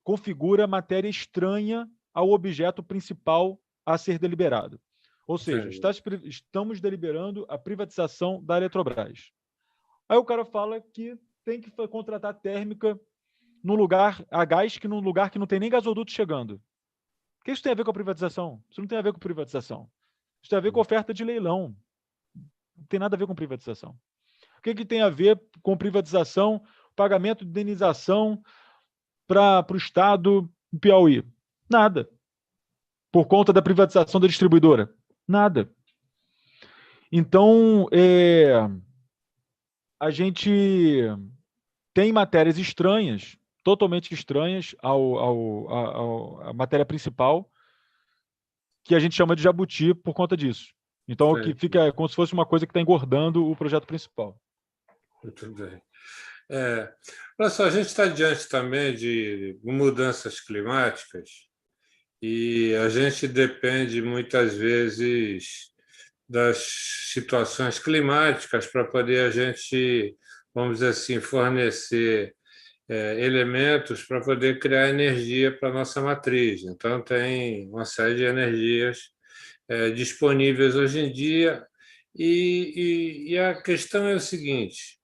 S2: configura matéria estranha ao objeto principal a ser deliberado. Ou seja, estamos deliberando a privatização da Eletrobras. Aí o cara fala que tem que contratar térmica a gás num lugar que não tem nem gasoduto chegando. O que isso tem a ver com a privatização? Isso não tem a ver com privatização. Isso tem a ver com oferta de leilão. Não tem nada a ver com privatização. O que tem a ver com privatização, pagamento de indenização para o Estado do Piauí? Nada. Por conta da privatização da distribuidora? Nada. Então, a gente tem matérias estranhas, totalmente estranhas à matéria principal, que a gente chama de jabuti por conta disso. Então, que fica como se fosse uma coisa que está engordando o projeto principal.
S1: Muito bem. Olha só, a gente está diante também de mudanças climáticas e a gente depende muitas vezes das situações climáticas para poder a gente, vamos dizer assim, fornecer elementos para poder criar energia para a nossa matriz. Então, tem uma série de energias disponíveis hoje em dia e a questão é o seguinte,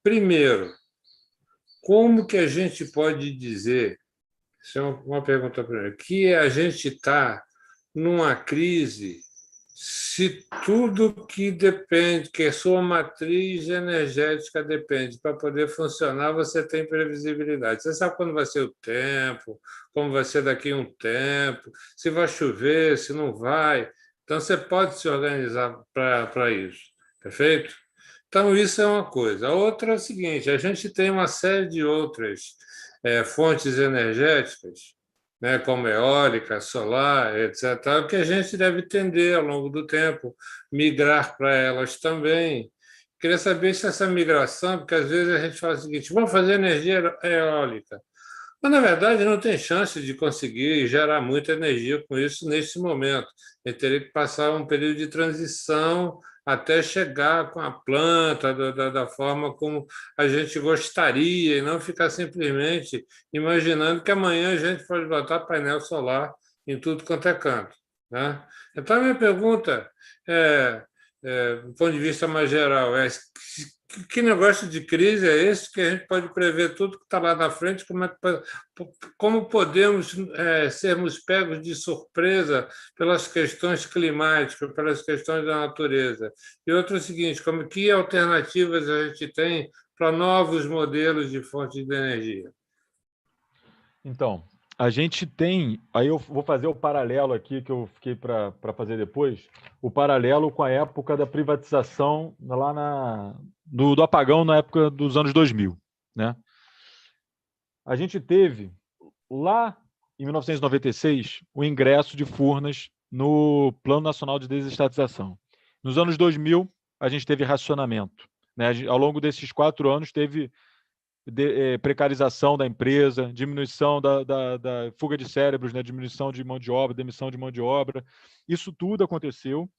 S1: primeiro, como que a gente pode dizer, isso é uma pergunta primeiro, que a gente está numa crise se tudo que depende, que a sua matriz energética depende, para poder funcionar, você tem previsibilidade. Você sabe quando vai ser o tempo, como vai ser daqui a um tempo, se vai chover, se não vai. Então, você pode se organizar para isso, perfeito? Então, isso é uma coisa. A outra é o seguinte, a gente tem uma série de outras fontes energéticas né, como eólica, solar, etc., que a gente deve tender, ao longo do tempo, migrar para elas também. Queria saber se essa migração, porque às vezes a gente fala o seguinte: vamos fazer energia eólica. Mas, na verdade, não tem chance de conseguir gerar muita energia com isso nesse momento. Ele teria que passar um período de transição até chegar com a planta da forma como a gente gostaria, e não ficar simplesmente imaginando que amanhã a gente pode botar painel solar em tudo quanto é canto, né? Então, a minha pergunta do ponto de vista mais geral, que negócio de crise é esse que a gente pode prever tudo que está lá na frente? Como podemos sermos pegos de surpresa pelas questões climáticas, pelas questões da natureza? E outro é o seguinte: que alternativas a gente tem para novos modelos de fontes de energia?
S2: Então, a gente tem. Aí eu vou fazer o paralelo aqui que eu fiquei para fazer depois. O paralelo com a época da privatização lá do apagão na época dos anos 2000, né? A gente teve lá em 1996 o ingresso de Furnas no Plano Nacional de Desestatização. Nos anos 2000 a gente teve racionamento, né? Ao longo desses 4 anos teve precarização da empresa, diminuição da fuga de cérebros, né? Diminuição de mão de obra, demissão de mão de obra. Isso tudo aconteceu,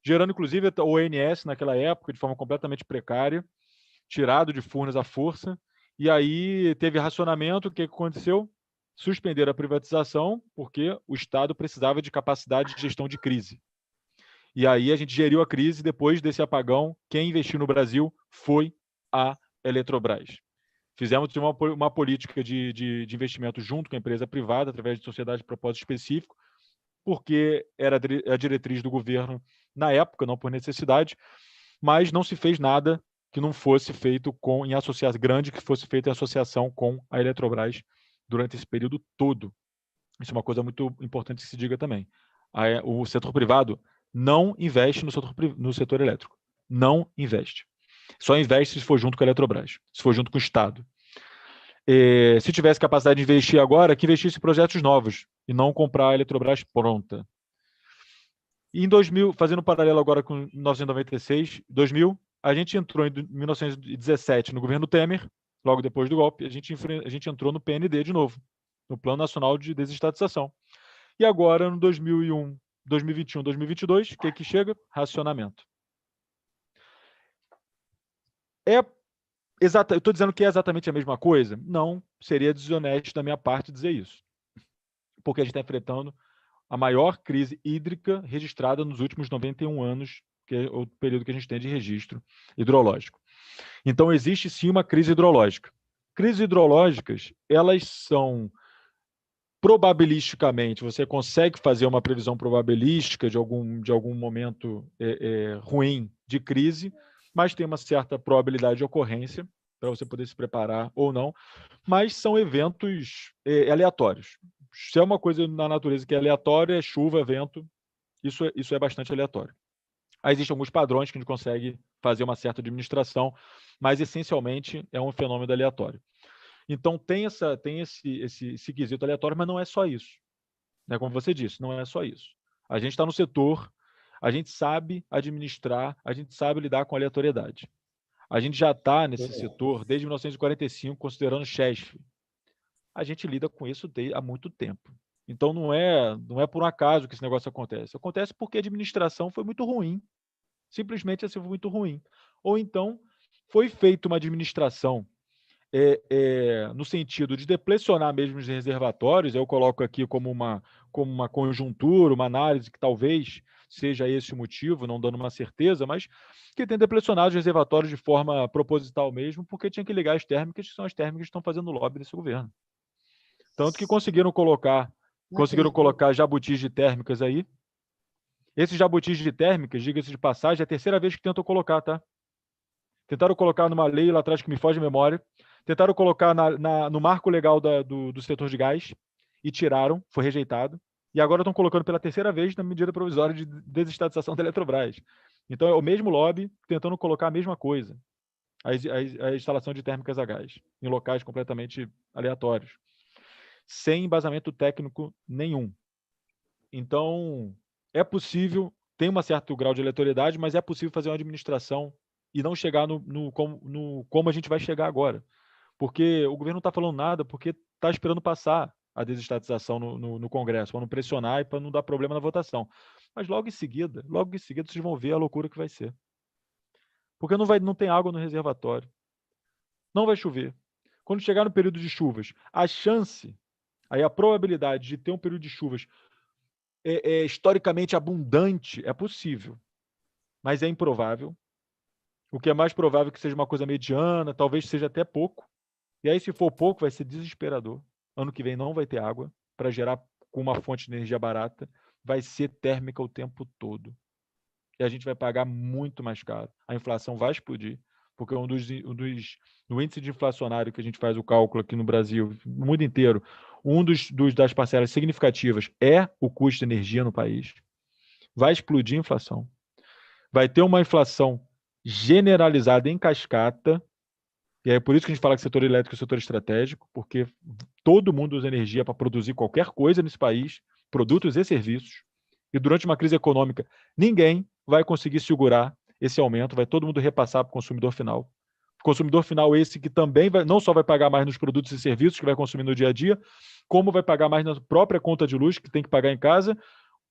S2: gerando inclusive o ONS naquela época de forma completamente precária, tirado de Furnas à força. E aí teve racionamento. O que aconteceu? Suspenderam a privatização porque o Estado precisava de capacidade de gestão de crise. E aí a gente geriu a crise. Depois desse apagão, quem investiu no Brasil foi a Eletrobras. Fizemos uma política de investimento junto com a empresa privada, através de sociedade de propósito específico, porque era a diretriz do governo na época, não por necessidade, mas não se fez nada que não fosse feito em associação grande, que fosse feito em associação com a Eletrobras durante esse período todo. Isso é uma coisa muito importante que se diga também. O setor privado não investe no setor elétrico. Não investe. Só investe se for junto com a Eletrobras, se for junto com o Estado. Se tivesse capacidade de investir agora, que investisse em projetos novos e não comprar a Eletrobras pronta. E em 2000, fazendo um paralelo agora com 1996, 2000, a gente entrou em 1917 no governo Temer, logo depois do golpe, a gente entrou no PND de novo, no Plano Nacional de Desestatização. E agora, no 2001, 2021, 2022, o que chega? Racionamento. Eu estou dizendo que é exatamente a mesma coisa? Não, seria desonesto da minha parte dizer isso. Porque a gente está enfrentando a maior crise hídrica registrada nos últimos 91 anos, que é o período que a gente tem de registro hidrológico. Então, existe sim uma crise hidrológica. Crises hidrológicas, elas são probabilisticamente, você consegue fazer uma previsão probabilística de algum momento ruim de crise, mas tem uma certa probabilidade de ocorrência para você poder se preparar ou não, mas são eventos aleatórios. Se é uma coisa na natureza que é aleatória, é chuva, vento, isso é bastante aleatório. Aí existem alguns padrões que a gente consegue fazer uma certa administração, mas essencialmente é um fenômeno aleatório. Então tem esse quesito aleatório, mas não é só isso. Né? Como você disse, não é só isso. A gente está no setor, a gente sabe administrar, a gente sabe lidar com aleatoriedade. A gente já está nesse setor desde 1945, considerando CHESF. A gente lida com isso há muito tempo. Então não é por um acaso que esse negócio acontece. Acontece porque a administração foi muito ruim. Simplesmente assim, foi muito ruim. Ou então foi feita uma administração no sentido de deplecionar mesmo os reservatórios. Eu coloco aqui como uma conjuntura, uma análise que talvez seja esse o motivo, não dando uma certeza, mas que tem deplecionado os reservatórios de forma proposital mesmo, porque tinha que ligar as térmicas, que são as térmicas que estão fazendo lobby desse governo. Tanto que conseguiram colocar jabutis de térmicas aí. Esses jabutis de térmicas, diga-se de passagem, é a terceira vez que tentam colocar, tá? Tentaram colocar numa lei lá atrás que me foge a memória. Tentaram colocar no marco legal do setor de gás e tiraram, foi rejeitado. E agora estão colocando pela terceira vez na medida provisória de desestatização da Eletrobras. Então é o mesmo lobby tentando colocar a mesma coisa. A instalação de térmicas a gás em locais completamente aleatórios. sem embasamento técnico nenhum. Então, é possível, tem um certo grau de aleatoriedade, mas é possível fazer uma administração e não chegar como a gente vai chegar agora. Porque o governo não está falando nada, porque está esperando passar a desestatização no Congresso, para não pressionar e para não dar problema na votação. Mas logo em seguida, vocês vão ver a loucura que vai ser. Porque não tem água no reservatório. Não vai chover. Quando chegar no período de chuvas, a probabilidade de ter um período de chuvas historicamente abundante é possível, mas é improvável. O que é mais provável é que seja uma coisa mediana, talvez seja até pouco. E aí, se for pouco, vai ser desesperador. Ano que vem não vai ter água para gerar com uma fonte de energia barata. Vai ser térmica o tempo todo. E a gente vai pagar muito mais caro. A inflação vai explodir, porque no índice de inflacionário que a gente faz o cálculo aqui no Brasil, no mundo inteiro, das parcelas significativas é o custo de energia no país. Vai explodir a inflação. Vai ter uma inflação generalizada em cascata, e é por isso que a gente fala que o setor elétrico é um setor estratégico, porque todo mundo usa energia para produzir qualquer coisa nesse país, produtos e serviços, e durante uma crise econômica, ninguém vai conseguir segurar esse aumento, vai todo mundo repassar para o consumidor final. O consumidor final esse que também não só vai pagar mais nos produtos e serviços que vai consumir no dia a dia, como vai pagar mais na própria conta de luz que tem que pagar em casa,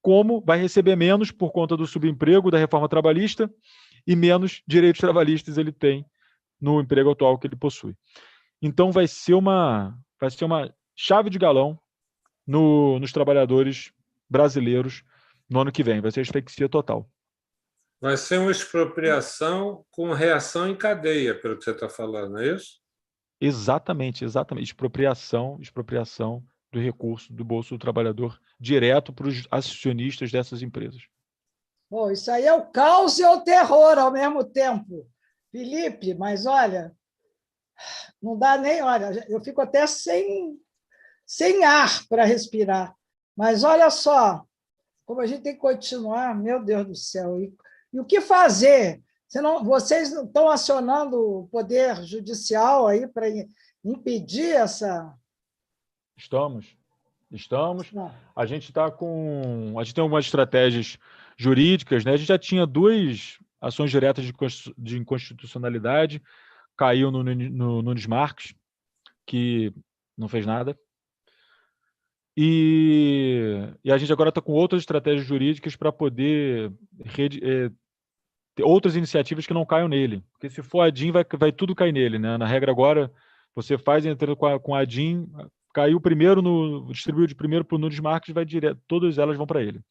S2: como vai receber menos por conta do subemprego, da reforma trabalhista, e menos direitos trabalhistas ele tem no emprego atual que ele possui. Então vai ser uma chave de galão nos trabalhadores brasileiros no ano que vem. Vai ser asfixia total.
S1: Vai ser uma expropriação com reação em cadeia, pelo que você está falando, não é isso?
S2: Exatamente. Expropriação do recurso do bolso do trabalhador direto para os acionistas dessas empresas.
S3: Bom, isso aí é o caos e o terror ao mesmo tempo, Felipe, mas olha, não dá nem, olha, eu fico até sem ar para respirar. Mas olha só, como a gente tem que continuar, meu Deus do céu, e o que fazer? Vocês não estão acionando o Poder Judicial aí para impedir essa...
S2: Estamos. A gente tem algumas estratégias jurídicas, né? A gente já tinha 2 ações diretas de inconstitucionalidade, caiu no Nunes Marques, que não fez nada. E a gente agora está com outras estratégias jurídicas para poder ter outras iniciativas que não caiam nele. Porque se for a DIN, vai tudo cair nele, né? Na regra agora, você faz entrando com a DIN, caiu primeiro, distribuiu de primeiro para o Nunes Marques, vai direto, todas elas vão para ele.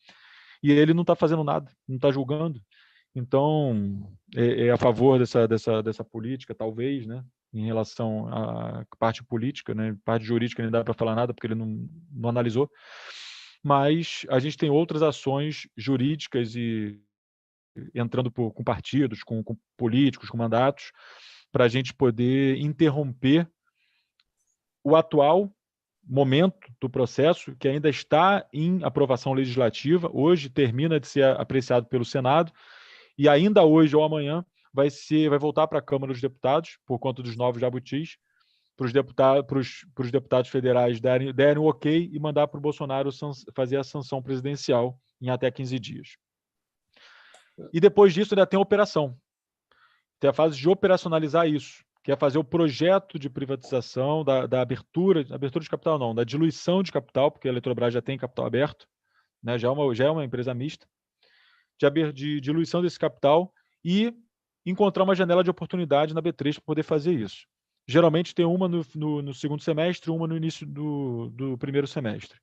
S2: E ele não está fazendo nada, não está julgando. Então, é a favor dessa política, talvez, né? Em relação à parte política, né? Parte jurídica não dá para falar nada, porque ele não analisou. Mas a gente tem outras ações jurídicas e entrando com partidos, com políticos, com mandatos, para a gente poder interromper o atual momento do processo, que ainda está em aprovação legislativa, hoje termina de ser apreciado pelo Senado, e ainda hoje ou amanhã vai voltar para a Câmara dos Deputados, por conta dos novos jabutis, para os deputados federais derem o ok e mandar para o Bolsonaro fazer a sanção presidencial em até 15 dias. E depois disso ainda tem a operação. Tem a fase de operacionalizar isso, que é fazer o projeto de privatização, da abertura de capital não, da diluição de capital, porque a Eletrobras já tem capital aberto, né, já é uma empresa mista, de diluição desse capital e encontrar uma janela de oportunidade na B3 para poder fazer isso. Geralmente tem uma no segundo semestre, uma no início do primeiro semestre.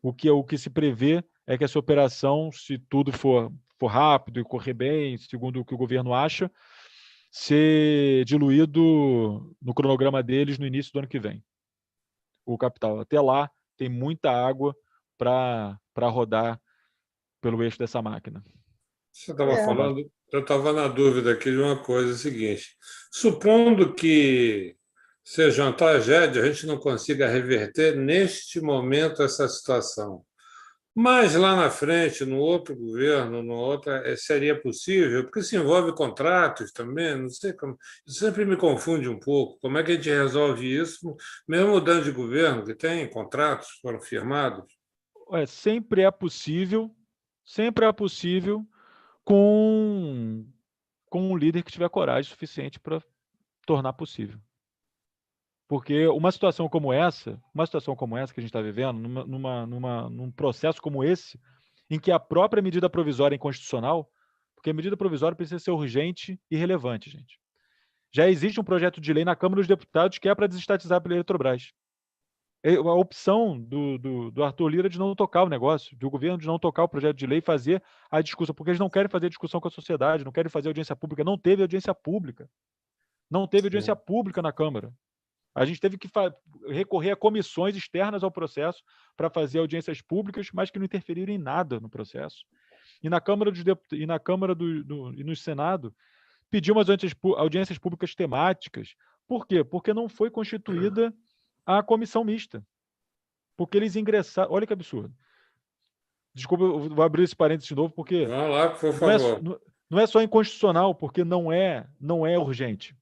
S2: O que se prevê é que essa operação, se tudo for rápido e correr bem, segundo o que o governo acha, ser diluído no cronograma deles no início do ano que vem. O capital. Até lá, tem muita água para rodar pelo eixo dessa máquina.
S1: Você estava falando, eu estava na dúvida aqui de uma coisa, o seguinte, supondo que seja uma tragédia, a gente não consiga reverter neste momento essa situação, Mas lá na frente, no outro governo, no outra, seria possível, porque se envolve contratos também, não sei como. Isso sempre me confunde um pouco. Como é que a gente resolve isso, mesmo mudando de governo, que tem contratos que foram firmados?
S2: Sempre é possível com um líder que tiver coragem suficiente para tornar possível. Porque uma situação como essa que a gente está vivendo, num processo como esse, em que a própria medida provisória é inconstitucional, porque a medida provisória precisa ser urgente e relevante, gente. Já existe um projeto de lei na Câmara dos Deputados que é para desestatizar pela Eletrobras. A opção do Arthur Lira de não tocar o negócio, do governo de não tocar o projeto de lei e fazer a discussão, porque eles não querem fazer discussão com a sociedade, não querem fazer audiência pública. Não teve audiência pública. Não teve audiência pública na Câmara. A gente teve que recorrer a comissões externas ao processo para fazer audiências públicas, mas que não interferiram em nada no processo. E na Câmara e no Senado, pediu umas audiências públicas temáticas. Por quê? Porque não foi constituída a comissão mista. Porque eles ingressaram... Olha que absurdo. Desculpa, eu vou abrir esse parênteses de novo, porque
S1: Vamos lá, por favor.
S2: Não é só inconstitucional, porque não é urgente.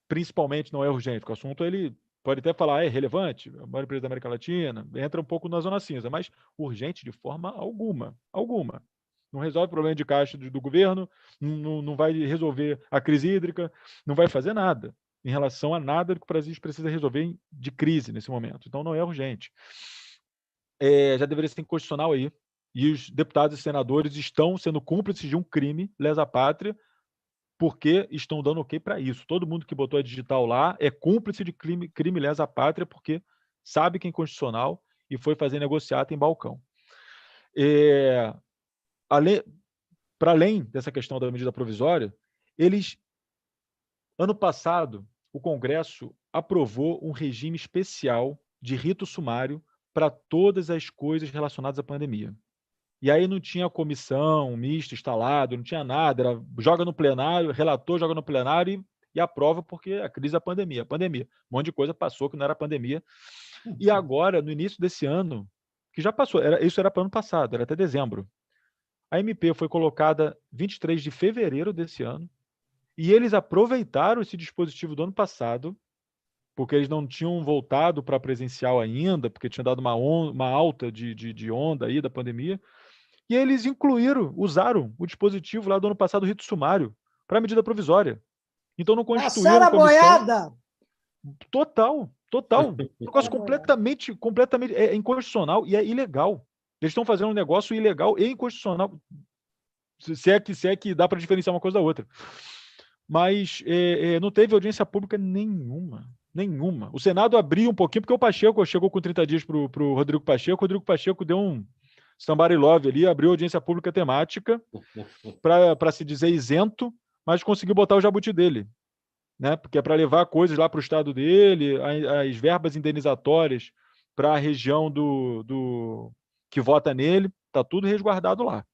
S2: Principalmente não é urgente, porque o assunto ele pode até falar, é relevante, a maior empresa da América Latina, entra um pouco na zona cinza, mas urgente de forma alguma. Não resolve o problema de caixa do governo, não vai resolver a crise hídrica, não vai fazer nada em relação a nada que o Brasil precisa resolver de crise nesse momento. Então não é urgente. Já deveria ser inconstitucional aí, e os deputados e senadores estão sendo cúmplices de um crime, lesa pátria, porque estão dando ok para isso. Todo mundo que botou a digital lá é cúmplice de crime lesa pátria, porque sabe que é inconstitucional e foi fazer negociata em balcão. Para além dessa questão da medida provisória, ano passado, o Congresso aprovou um regime especial de rito sumário para todas as coisas relacionadas à pandemia. E aí não tinha comissão mista instalado, não tinha nada, era joga no plenário, relator joga no plenário e aprova porque a crise da pandemia. Um monte de coisa passou que não era pandemia. E agora, no início desse ano, que já passou, isso era para o ano passado, era até dezembro. A MP foi colocada 23 de fevereiro desse ano e eles aproveitaram esse dispositivo do ano passado, porque eles não tinham voltado para presencial ainda, porque tinha dado uma alta de onda aí da pandemia. E eles usaram o dispositivo lá do ano passado, o rito sumário, para medida provisória. Então não constituíram
S3: comissão. Boiada!
S2: Total. Um negócio completamente inconstitucional e é ilegal. Eles estão fazendo um negócio ilegal e inconstitucional. Se é que dá para diferenciar uma coisa da outra. Mas não teve audiência pública nenhuma. O Senado abriu um pouquinho, porque o Pacheco chegou com 30 dias para o Rodrigo Pacheco. O Rodrigo Pacheco deu um somebody love ali, abriu audiência pública temática para se dizer isento, mas conseguiu botar o jabuti dele, né? Porque é para levar coisas lá para o estado dele, as verbas indenizatórias para a região que vota nele, está tudo resguardado lá.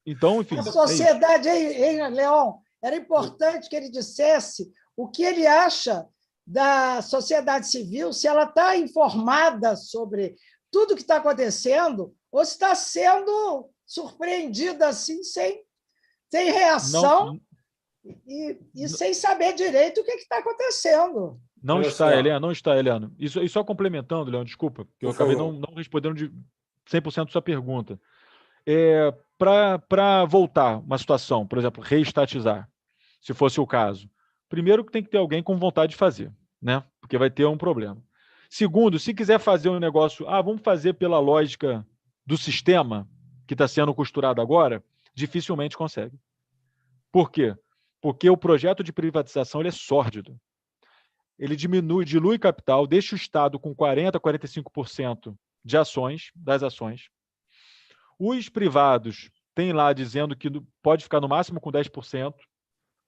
S2: Então, enfim.
S3: A sociedade, hein, Leon? Era importante que ele dissesse o que ele acha da sociedade civil, se ela está informada sobre tudo que está acontecendo ou se está sendo surpreendida assim, sem reação e sem saber direito o que está acontecendo.
S2: Não está, Helena. Isso só complementando, Leon, desculpa, que eu acabei não respondendo de 100% sua pergunta. Para voltar uma situação, por exemplo, reestatizar, se fosse o caso, primeiro que tem que ter alguém com vontade de fazer, né? Porque vai ter um problema. Segundo, se quiser fazer um negócio, vamos fazer pela lógica do sistema que está sendo costurado agora, dificilmente consegue. Por quê? Porque o projeto de privatização ele é sórdido. Ele dilui capital, deixa o Estado com 40%, 45% das ações. Os privados têm lá dizendo que pode ficar no máximo com 10%,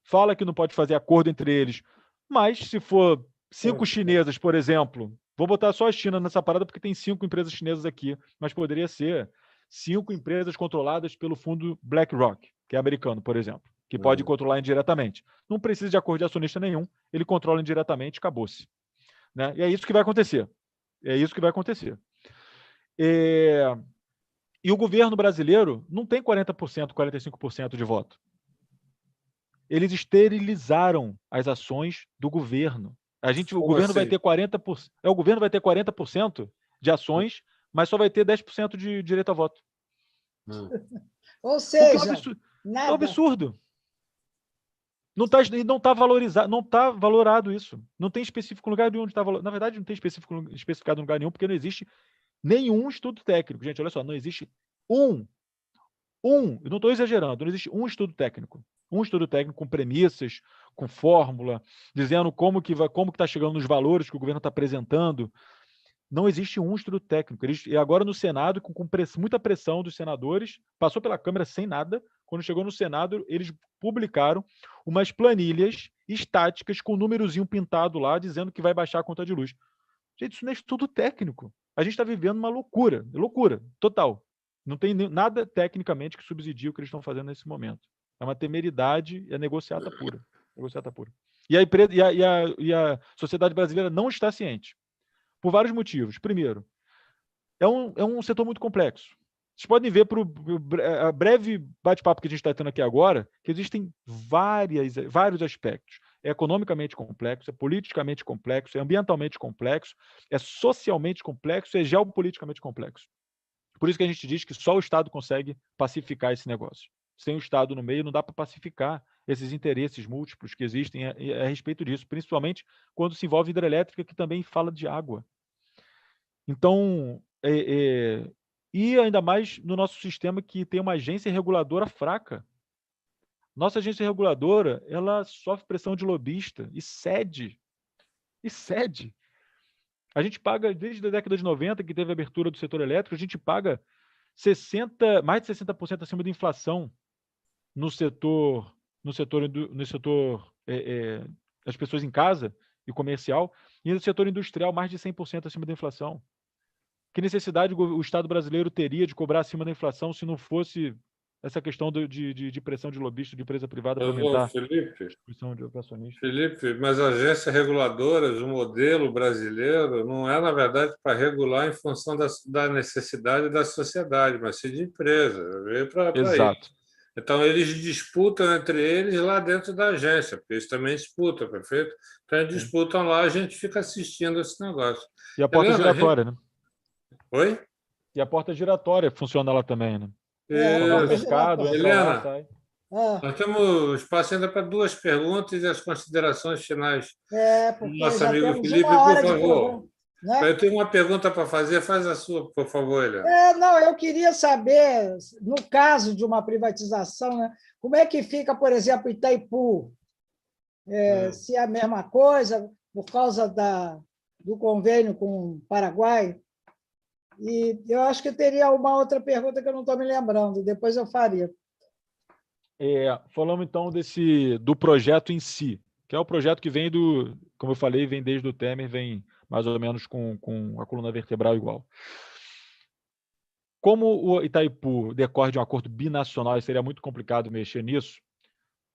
S2: fala que não pode fazer acordo entre eles, mas se for 5 chinesas, por exemplo, vou botar só a China nessa parada porque tem 5 empresas chinesas aqui, mas poderia ser 5 empresas controladas pelo fundo BlackRock, que é americano, por exemplo, que pode controlar indiretamente. Não precisa de acordo de acionista nenhum, ele controla indiretamente, acabou-se. Né? E é isso que vai acontecer. É isso que vai acontecer. E o governo brasileiro não tem 40%, 45% de voto. Eles esterilizaram as ações do governo. O governo vai ter 40%, o governo vai ter 40% de ações, mas só vai ter 10% de direito a voto.
S3: Ou seja,
S2: é um absurdo. Não está valorizado, não está valorado isso. Não tem específico lugar nenhum onde está valorado. Na verdade, não tem especificado em lugar nenhum, porque não existe nenhum estudo técnico. Gente, olha só, não existe eu não estou exagerando, não existe um estudo técnico com premissas, com fórmula, dizendo como que está chegando nos valores que o governo está apresentando. Não existe um estudo técnico. E agora no Senado, com muita pressão dos senadores, passou pela Câmara sem nada. Quando chegou no Senado, eles publicaram umas planilhas estáticas com um númerozinho pintado lá, dizendo que vai baixar a conta de luz. Gente, isso não é estudo técnico. A gente está vivendo uma loucura total. Não tem nada tecnicamente que subsidie o que eles estão fazendo nesse momento. É uma temeridade e é negociata pura. E a sociedade brasileira não está ciente. Por vários motivos. Primeiro, é um setor muito complexo. Vocês podem ver para o breve bate-papo que a gente está tendo aqui agora, que existem vários aspectos. É economicamente complexo, é politicamente complexo, é ambientalmente complexo, é socialmente complexo, é geopoliticamente complexo. Por isso que a gente diz que só o Estado consegue pacificar esse negócio. Sem o Estado no meio, não dá para pacificar esses interesses múltiplos que existem a respeito disso, principalmente quando se envolve hidrelétrica, que também fala de água. Então, e ainda mais no nosso sistema que tem uma agência reguladora fraca. Nossa agência reguladora, ela sofre pressão de lobista e cede. A gente paga, desde a década de 90, que teve a abertura do setor elétrico, a gente paga mais de 60% acima da inflação no setor das pessoas em casa e comercial, e no setor industrial mais de 100% acima da inflação. Que necessidade o Estado brasileiro teria de cobrar acima da inflação se não fosse essa questão de pressão de lobista de empresa privada para aumentar a distribuição de operacionistas?
S1: Felipe, mas a agência reguladora, o modelo brasileiro, não é, na verdade, para regular em função da necessidade da sociedade, mas sim de empresa. Veio para
S2: Exato.
S1: isso. Então, eles disputam entre eles lá dentro da agência, porque eles também disputam, perfeito? Então, eles disputam lá, a gente fica assistindo esse negócio.
S2: E a porta giratória, né?
S1: Oi?
S2: E a porta giratória funciona lá também, né?
S1: No
S2: mercado,
S1: Helena,
S2: lá, sai.
S1: Nós temos espaço ainda para 2 perguntas e as considerações finais.
S3: Porque
S1: Nosso
S3: já
S1: amigo
S3: temos
S1: Felipe,
S3: 1 hora
S1: por favor.
S3: de né?
S1: Eu tenho uma pergunta para fazer, faz a sua, por favor, Helena.
S3: Não, eu queria saber, no caso de uma privatização, né, como é que fica, por exemplo, Itaipu? Se é a mesma coisa, por causa do convênio com o Paraguai. E eu acho que teria uma outra pergunta que eu não estou me lembrando, depois eu faria.
S2: Falamos, então, do projeto em si, que é o projeto que vem como eu falei, vem desde o Temer, vem mais ou menos com a coluna vertebral igual. Como o Itaipu decorre de um acordo binacional e seria muito complicado mexer nisso,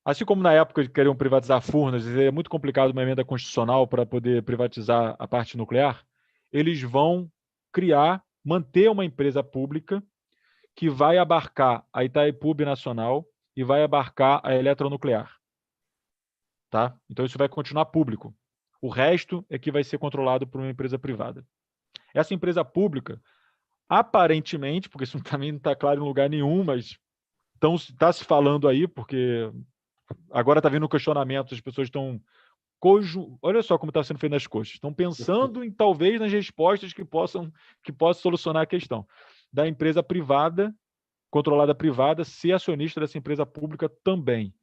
S2: assim como na época de queriam privatizar Furnas, seria muito complicado uma emenda constitucional para poder privatizar a parte nuclear, eles vão manter uma empresa pública que vai abarcar a Itaipu Binacional e vai abarcar a eletronuclear. Tá? Então, isso vai continuar público. O resto é que vai ser controlado por uma empresa privada. Essa empresa pública, aparentemente, porque isso também não está claro em lugar nenhum, mas está se falando aí, porque agora está vindo um questionamento, as pessoas estão... Olha só como está sendo feito nas coxas. Estão pensando talvez nas respostas que possam solucionar a questão da empresa privada, controlada privada, ser acionista dessa empresa pública também.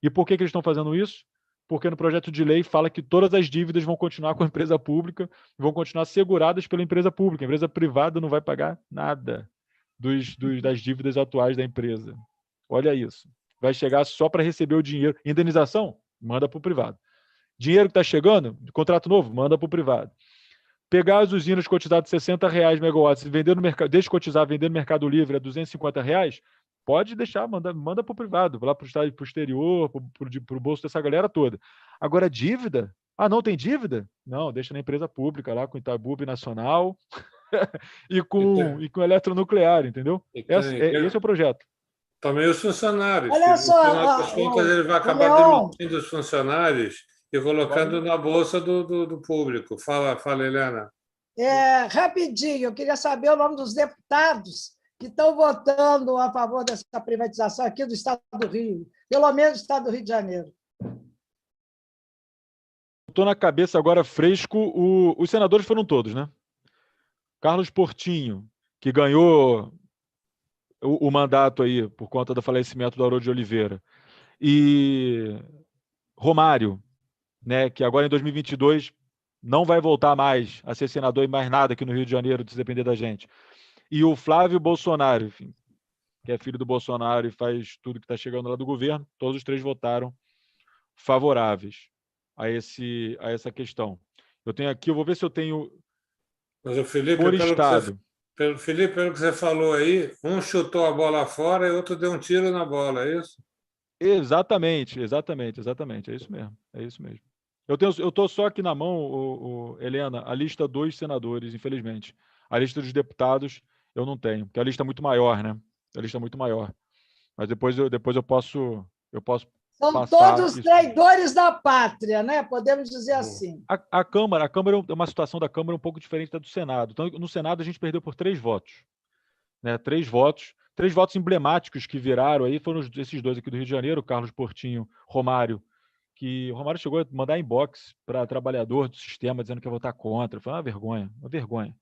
S2: E por que eles estão fazendo isso? Porque no projeto de lei fala que todas as dívidas vão continuar com a empresa pública, vão continuar seguradas pela empresa pública. A empresa privada não vai pagar nada das dívidas atuais da empresa. Olha isso. Vai chegar só para receber o dinheiro. Indenização? Manda para o privado. Dinheiro que está chegando, contrato novo, manda para o privado. Pegar as usinas cotizadas de R$60 megawatts e vender no mercado, descotizar, vender no Mercado Livre a R$250, pode deixar, manda para o privado, lá para o exterior, para o bolso dessa galera toda. Agora, dívida, Ah, não tem dívida? Não, deixa na empresa pública lá com Itaipu Nacional e
S1: E tem,
S2: com eletronuclear, entendeu?
S1: e tem,
S2: Esse é o projeto.
S1: também os funcionários.
S3: Olha
S1: No
S3: só,
S1: final das contas, ele vai
S3: o
S1: acabar
S3: Leon,
S1: demitindo os funcionários e colocando na bolsa do público. Fala, Helena.
S3: rapidinho, eu queria saber o nome dos deputados que estão votando a favor dessa privatização aqui do Estado do Rio, pelo menos do Estado do Rio de Janeiro.
S2: Estou na cabeça agora fresco, os senadores foram todos, né? Carlos Portinho, que ganhou o mandato aí por conta do falecimento do Haroldo de Oliveira, e Romário, né, que agora em 2022 não vai voltar mais a ser senador e mais nada aqui no Rio de Janeiro, se depender da gente. E o Flávio Bolsonaro, enfim, que é filho do Bolsonaro e faz tudo que está chegando lá do governo, todos os três votaram favoráveis a essa questão. Eu tenho aqui, eu vou ver se eu tenho
S1: Mas o Felipe,
S2: por estado.
S1: Felipe, pelo que você falou aí, um chutou a bola fora e outro deu um tiro na bola, é isso?
S2: Exatamente. É isso mesmo. É isso mesmo. Eu estou só aqui na mão, Helena, a lista dos senadores, infelizmente. A lista dos deputados eu não tenho, porque a lista é muito maior, né? A lista é muito maior. Mas depois eu posso
S3: São
S2: passar
S3: todos
S2: isso.
S3: traidores da pátria, né? Podemos dizer assim.
S2: A Câmara é uma situação da Câmara um pouco diferente da do Senado. Então, no Senado a gente perdeu por 3 votos. Né? 3 votos emblemáticos que viraram aí foram esses dois aqui do Rio de Janeiro, Carlos Portinho, Romário, que o Romário chegou a mandar inbox para trabalhador do sistema dizendo que ia votar contra. Foi uma vergonha, uma vergonha.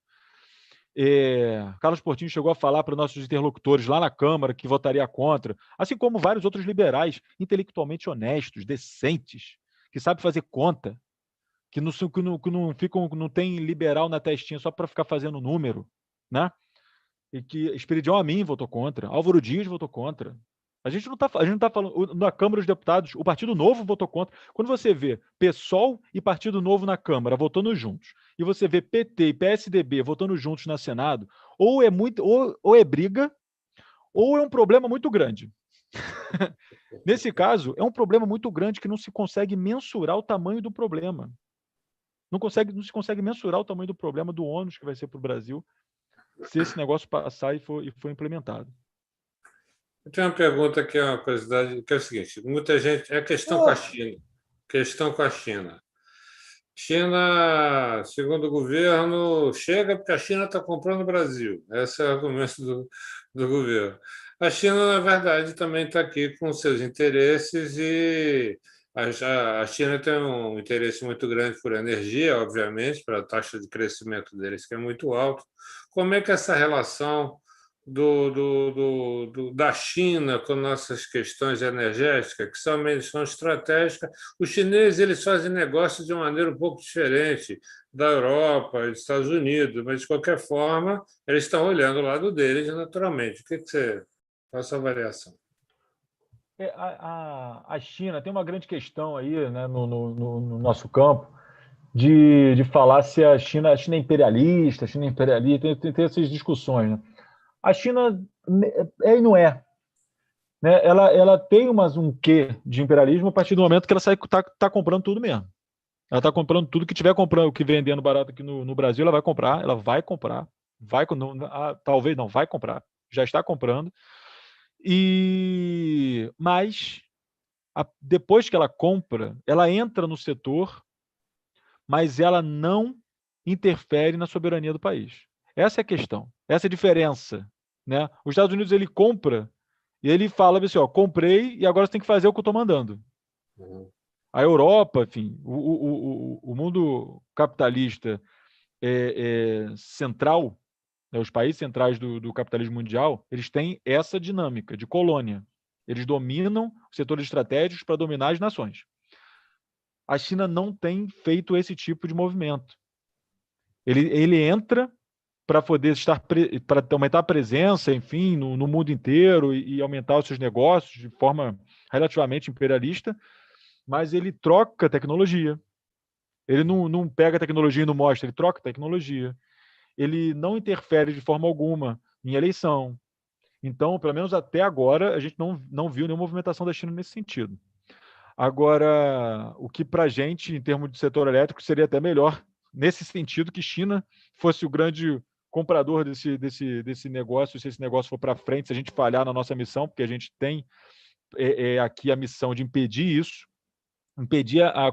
S2: Carlos Portinho chegou a falar para os nossos interlocutores lá na Câmara que votaria contra, assim como vários outros liberais intelectualmente honestos, decentes, que sabem fazer conta, que não tem liberal na testinha só para ficar fazendo número, né? E que Esperidião Amin votou contra, Álvaro Dias votou contra. A gente não está falando. Na Câmara dos Deputados, o Partido Novo votou contra. Quando você vê PSOL e Partido Novo na Câmara votando juntos, e você vê PT e PSDB votando juntos na Senado, ou é briga, ou é um problema muito grande. Nesse caso, é um problema muito grande que não se consegue mensurar o tamanho do problema. Não se consegue mensurar o tamanho do problema, do ônus que vai ser para o Brasil se esse negócio passar e for implementado.
S1: Eu tenho uma pergunta que é uma curiosidade, que é o seguinte: muita gente. É a questão com a China. Questão com a China. China, segundo o governo, chega porque a China está comprando o Brasil. Esse é o argumento do governo. A China, na verdade, também está aqui com seus interesses e a China tem um interesse muito grande por energia, obviamente, para a taxa de crescimento deles, que é muito alto. Como é que essa relação da China com nossas questões energéticas, que são estratégicas? Os chineses eles fazem negócio de uma maneira um pouco diferente da Europa e dos Estados Unidos, mas, de qualquer forma, eles estão olhando o lado deles, naturalmente. O que você faz essa avaliação?
S2: A China tem uma grande questão aí, né, no nosso campo de falar se a China é imperialista, tem essas discussões. Né? A China é e não é. Né? Ela tem um quê de imperialismo a partir do momento que ela está comprando tudo mesmo. Ela está comprando tudo que tiver comprando, que vendendo barato aqui no Brasil, ela vai comprar, talvez não, vai comprar, já está comprando. Mas depois que ela compra, ela entra no setor, mas ela não interfere na soberania do país. Essa é a questão, essa é a diferença. Né? Os Estados Unidos, ele compra e ele fala assim, ó, comprei e agora você tem que fazer o que eu estou mandando. A Europa, enfim, o mundo capitalista central, né, os países centrais do capitalismo mundial, eles têm essa dinâmica de colônia. Eles dominam os setores estratégicos para dominar as nações. A China não tem feito esse tipo de movimento. Ele entra para poder para aumentar a presença, enfim, no mundo inteiro e aumentar os seus negócios de forma relativamente imperialista, mas ele troca tecnologia. Ele não pega a tecnologia e não mostra, ele troca tecnologia. Ele não interfere de forma alguma em eleição. Então, pelo menos até agora, a gente não viu nenhuma movimentação da China nesse sentido. Agora, o que para a gente, em termos de setor elétrico, seria até melhor, nesse sentido, que China fosse o grande comprador desse negócio, se esse negócio for para frente, se a gente falhar na nossa missão, porque a gente tem aqui a missão de impedir isso, impedir a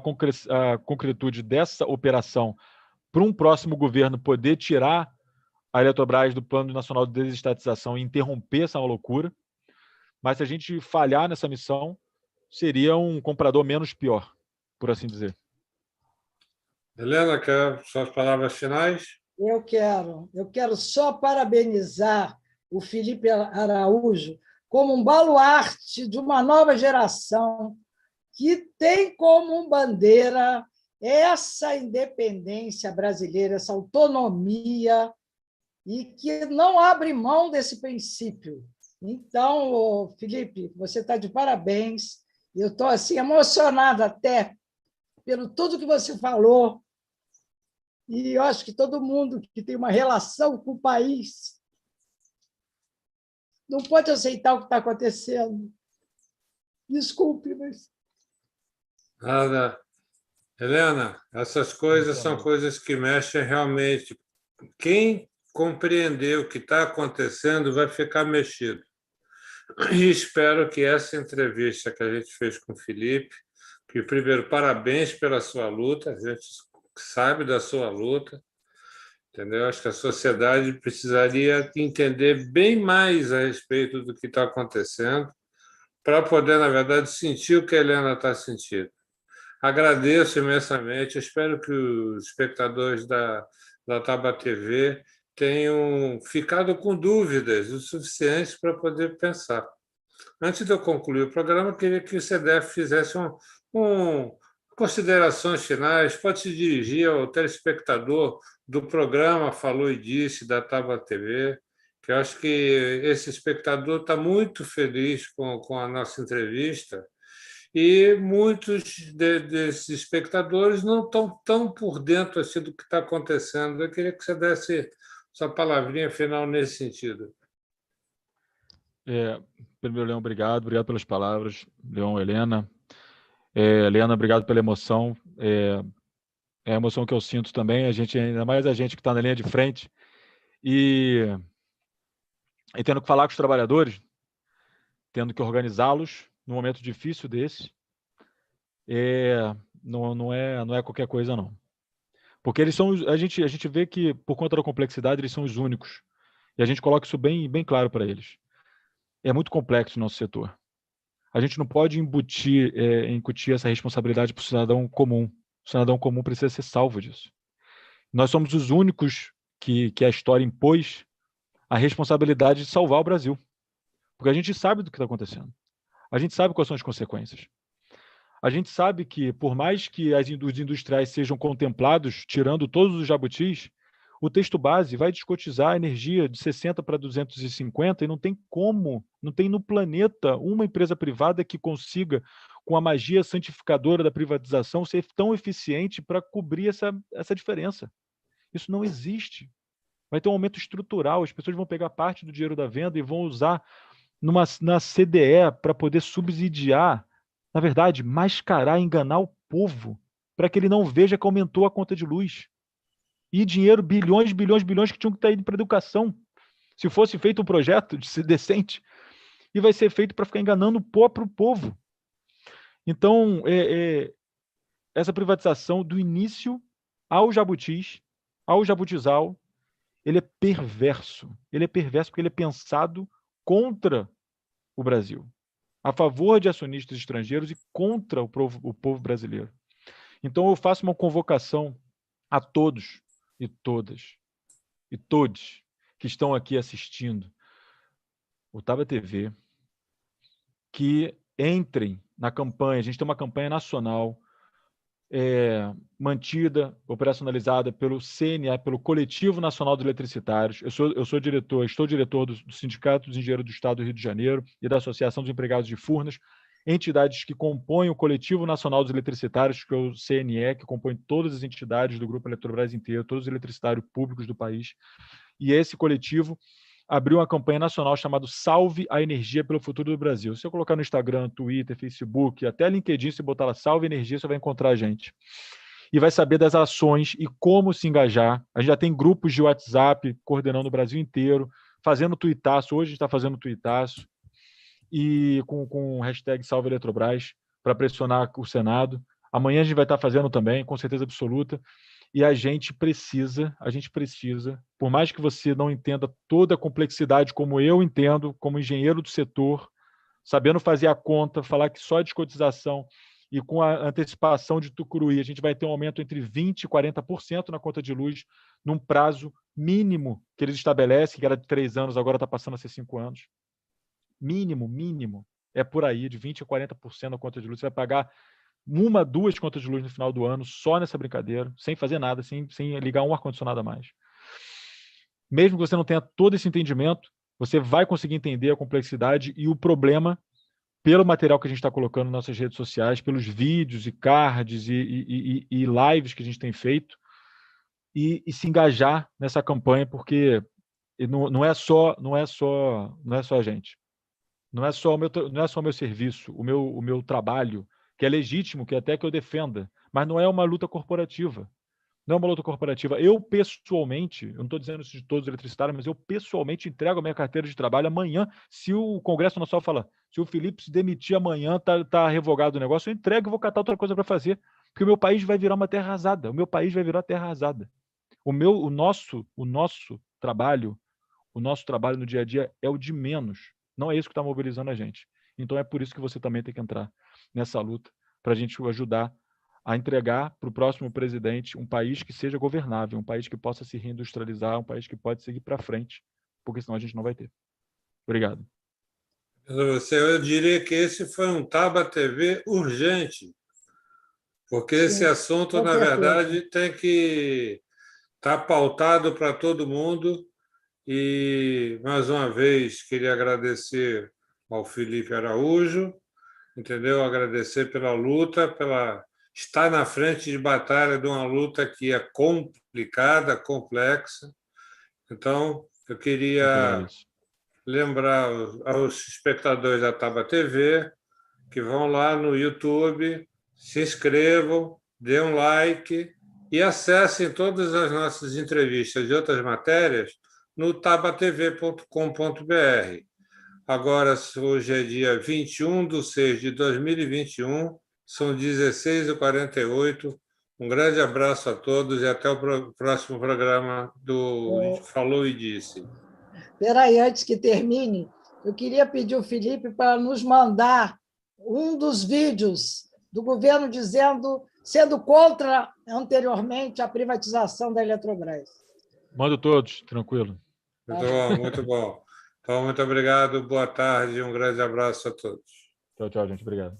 S2: concretude dessa operação para um próximo governo poder tirar a Eletrobras do Plano Nacional de Desestatização e interromper essa loucura. Mas se a gente falhar nessa missão, seria um comprador menos pior, por assim dizer.
S1: Helena, quer suas palavras finais?
S3: Eu quero só parabenizar o Felipe Araújo como um baluarte de uma nova geração que tem como bandeira essa independência brasileira, essa autonomia, e que não abre mão desse princípio. Então, Felipe, você está de parabéns. Eu estou assim, emocionada até pelo tudo que você falou. E eu acho que todo mundo que tem uma relação com o país não pode aceitar o que está acontecendo. Desculpe, mas...
S1: Nada. Helena, essas coisas são coisas que mexem realmente. Quem compreender o que está acontecendo vai ficar mexido. E espero que essa entrevista que a gente fez com o Felipe, que primeiro, parabéns pela sua luta, a gente sabe da sua luta, entendeu? Acho que a sociedade precisaria entender bem mais a respeito do que está acontecendo, para poder, na verdade, sentir o que a Helena está sentindo. Agradeço imensamente, espero que os espectadores da Taba TV tenham ficado com dúvidas o suficiente para poder pensar. Antes de eu concluir o programa, eu queria que o CDF fizesse considerações finais, pode se dirigir ao telespectador do programa Falou e Disse, da Taba TV, que eu acho que esse espectador está muito feliz com a nossa entrevista, e muitos desses espectadores não estão tão por dentro assim do que está acontecendo. Eu queria que você desse sua palavrinha final nesse sentido.
S2: Primeiro, Leão, obrigado pelas palavras. Leão, Helena. Helena, obrigado pela emoção. É a emoção que eu sinto também, ainda mais a gente que está na linha de frente. E tendo que falar com os trabalhadores, tendo que organizá-los num momento difícil desse, não é qualquer coisa, não. Porque eles são, a gente vê que, por conta da complexidade, eles são os únicos. E a gente coloca isso bem claro para eles. É muito complexo o nosso setor. A gente não pode incutir essa responsabilidade para o cidadão comum. O cidadão comum precisa ser salvo disso. Nós somos os únicos que a história impôs a responsabilidade de salvar o Brasil. Porque a gente sabe do que está acontecendo. A gente sabe quais são as consequências. A gente sabe que, por mais que os industriais sejam contemplados, tirando todos os jabutis, o texto base vai descotizar a energia de 60 para 250 e não tem como, não tem no planeta uma empresa privada que consiga, com a magia santificadora da privatização, ser tão eficiente para cobrir essa diferença. Isso não existe. Vai ter um aumento estrutural, as pessoas vão pegar parte do dinheiro da venda e vão usar na CDE para poder subsidiar, na verdade, mascarar, enganar o povo, para que ele não veja que aumentou a conta de luz. E dinheiro, bilhões que tinham que estar indo para a educação. Se fosse feito um projeto de ser decente, e vai ser feito para ficar enganando o próprio povo. Então, essa privatização do início ao jabutis, ao jabutizal, ele é perverso. Ele é perverso porque ele é pensado contra o Brasil, a favor de acionistas estrangeiros e contra o povo brasileiro. Então, eu faço uma convocação a todos e todas e todos que estão aqui assistindo o Taba TV, que entrem na campanha. A gente tem uma campanha nacional mantida, operacionalizada pelo CNE, pelo Coletivo Nacional dos Eletricitários. Estou diretor do Sindicato dos Engenheiros do Estado do Rio de Janeiro e da Associação dos Empregados de Furnas, entidades que compõem o Coletivo Nacional dos Eletricitários, que é o CNE, que compõe todas as entidades do Grupo Eletrobras inteiro, todos os eletricitários públicos do país. E esse coletivo abriu uma campanha nacional chamada Salve a Energia pelo Futuro do Brasil. Se eu colocar no Instagram, Twitter, Facebook, até LinkedIn, se botar lá Salve Energia, você vai encontrar a gente. E vai saber das ações e como se engajar. A gente já tem grupos de WhatsApp coordenando o Brasil inteiro, fazendo tuitaço. Hoje a gente está fazendo tuitaço. E com o hashtag Salve Eletrobras, para pressionar o Senado. Amanhã a gente vai estar fazendo também, com certeza absoluta. E a gente precisa, por mais que você não entenda toda a complexidade como eu entendo, como engenheiro do setor, sabendo fazer a conta, falar que só a descotização e com a antecipação de Tucuruí, a gente vai ter um aumento entre 20% e 40% na conta de luz, num prazo mínimo que eles estabelecem, que era de 3 anos, agora está passando a ser 5 anos. Mínimo. É por aí, de 20% a 40% na conta de luz. Você vai pagar 1, 2 contas de luz no final do ano, só nessa brincadeira, sem fazer nada, sem ligar um ar-condicionado a mais. Mesmo que você não tenha todo esse entendimento, você vai conseguir entender a complexidade e o problema pelo material que a gente está colocando nas nossas redes sociais, pelos vídeos e cards e lives que a gente tem feito, e se engajar nessa campanha, porque não é só a gente. Não é só o meu serviço, o meu trabalho, que é legítimo, que até que eu defenda, mas não é uma luta corporativa. Não é uma luta corporativa. Eu, pessoalmente, eu não estou dizendo isso de todos os eletricitários, mas eu, pessoalmente, entrego a minha carteira de trabalho amanhã, se o Congresso Nacional falar, se o Felipe se demitir amanhã, tá revogado o negócio, eu entrego e vou catar outra coisa para fazer, porque o meu país vai virar uma terra arrasada. O meu país vai virar terra arrasada. O nosso trabalho no dia a dia é o de menos. Não é isso que está mobilizando a gente. Então é por isso que você também tem que entrar nessa luta, para a gente ajudar a entregar para o próximo presidente um país que seja governável, um país que possa se reindustrializar, um país que pode seguir para frente, porque senão a gente não vai ter. Obrigado.
S1: Eu diria que esse foi um Taba TV urgente, porque esse assunto, na verdade, tem que estar pautado para todo mundo. E, mais uma vez, queria agradecer ao Felipe Araújo, entendeu? Agradecer pela luta, pela estar na frente de batalha de uma luta que é complicada, complexa. Então, eu queria lembrar aos espectadores da Taba TV que vão lá no YouTube, se inscrevam, dêem um like e acessem todas as nossas entrevistas e outras matérias no tabatv.com.br. Agora, hoje é dia 21/6/2021, são 16h48. Um grande abraço a todos e até o próximo programa do Falou e Disse.
S3: Espera aí, antes que termine, eu queria pedir ao Felipe para nos mandar um dos vídeos do governo sendo contra anteriormente a privatização da Eletrobras.
S2: Mando todos, tranquilo.
S1: Muito bom, muito bom. Então, muito obrigado, boa tarde e um grande abraço a todos.
S2: Tchau, gente. Obrigado.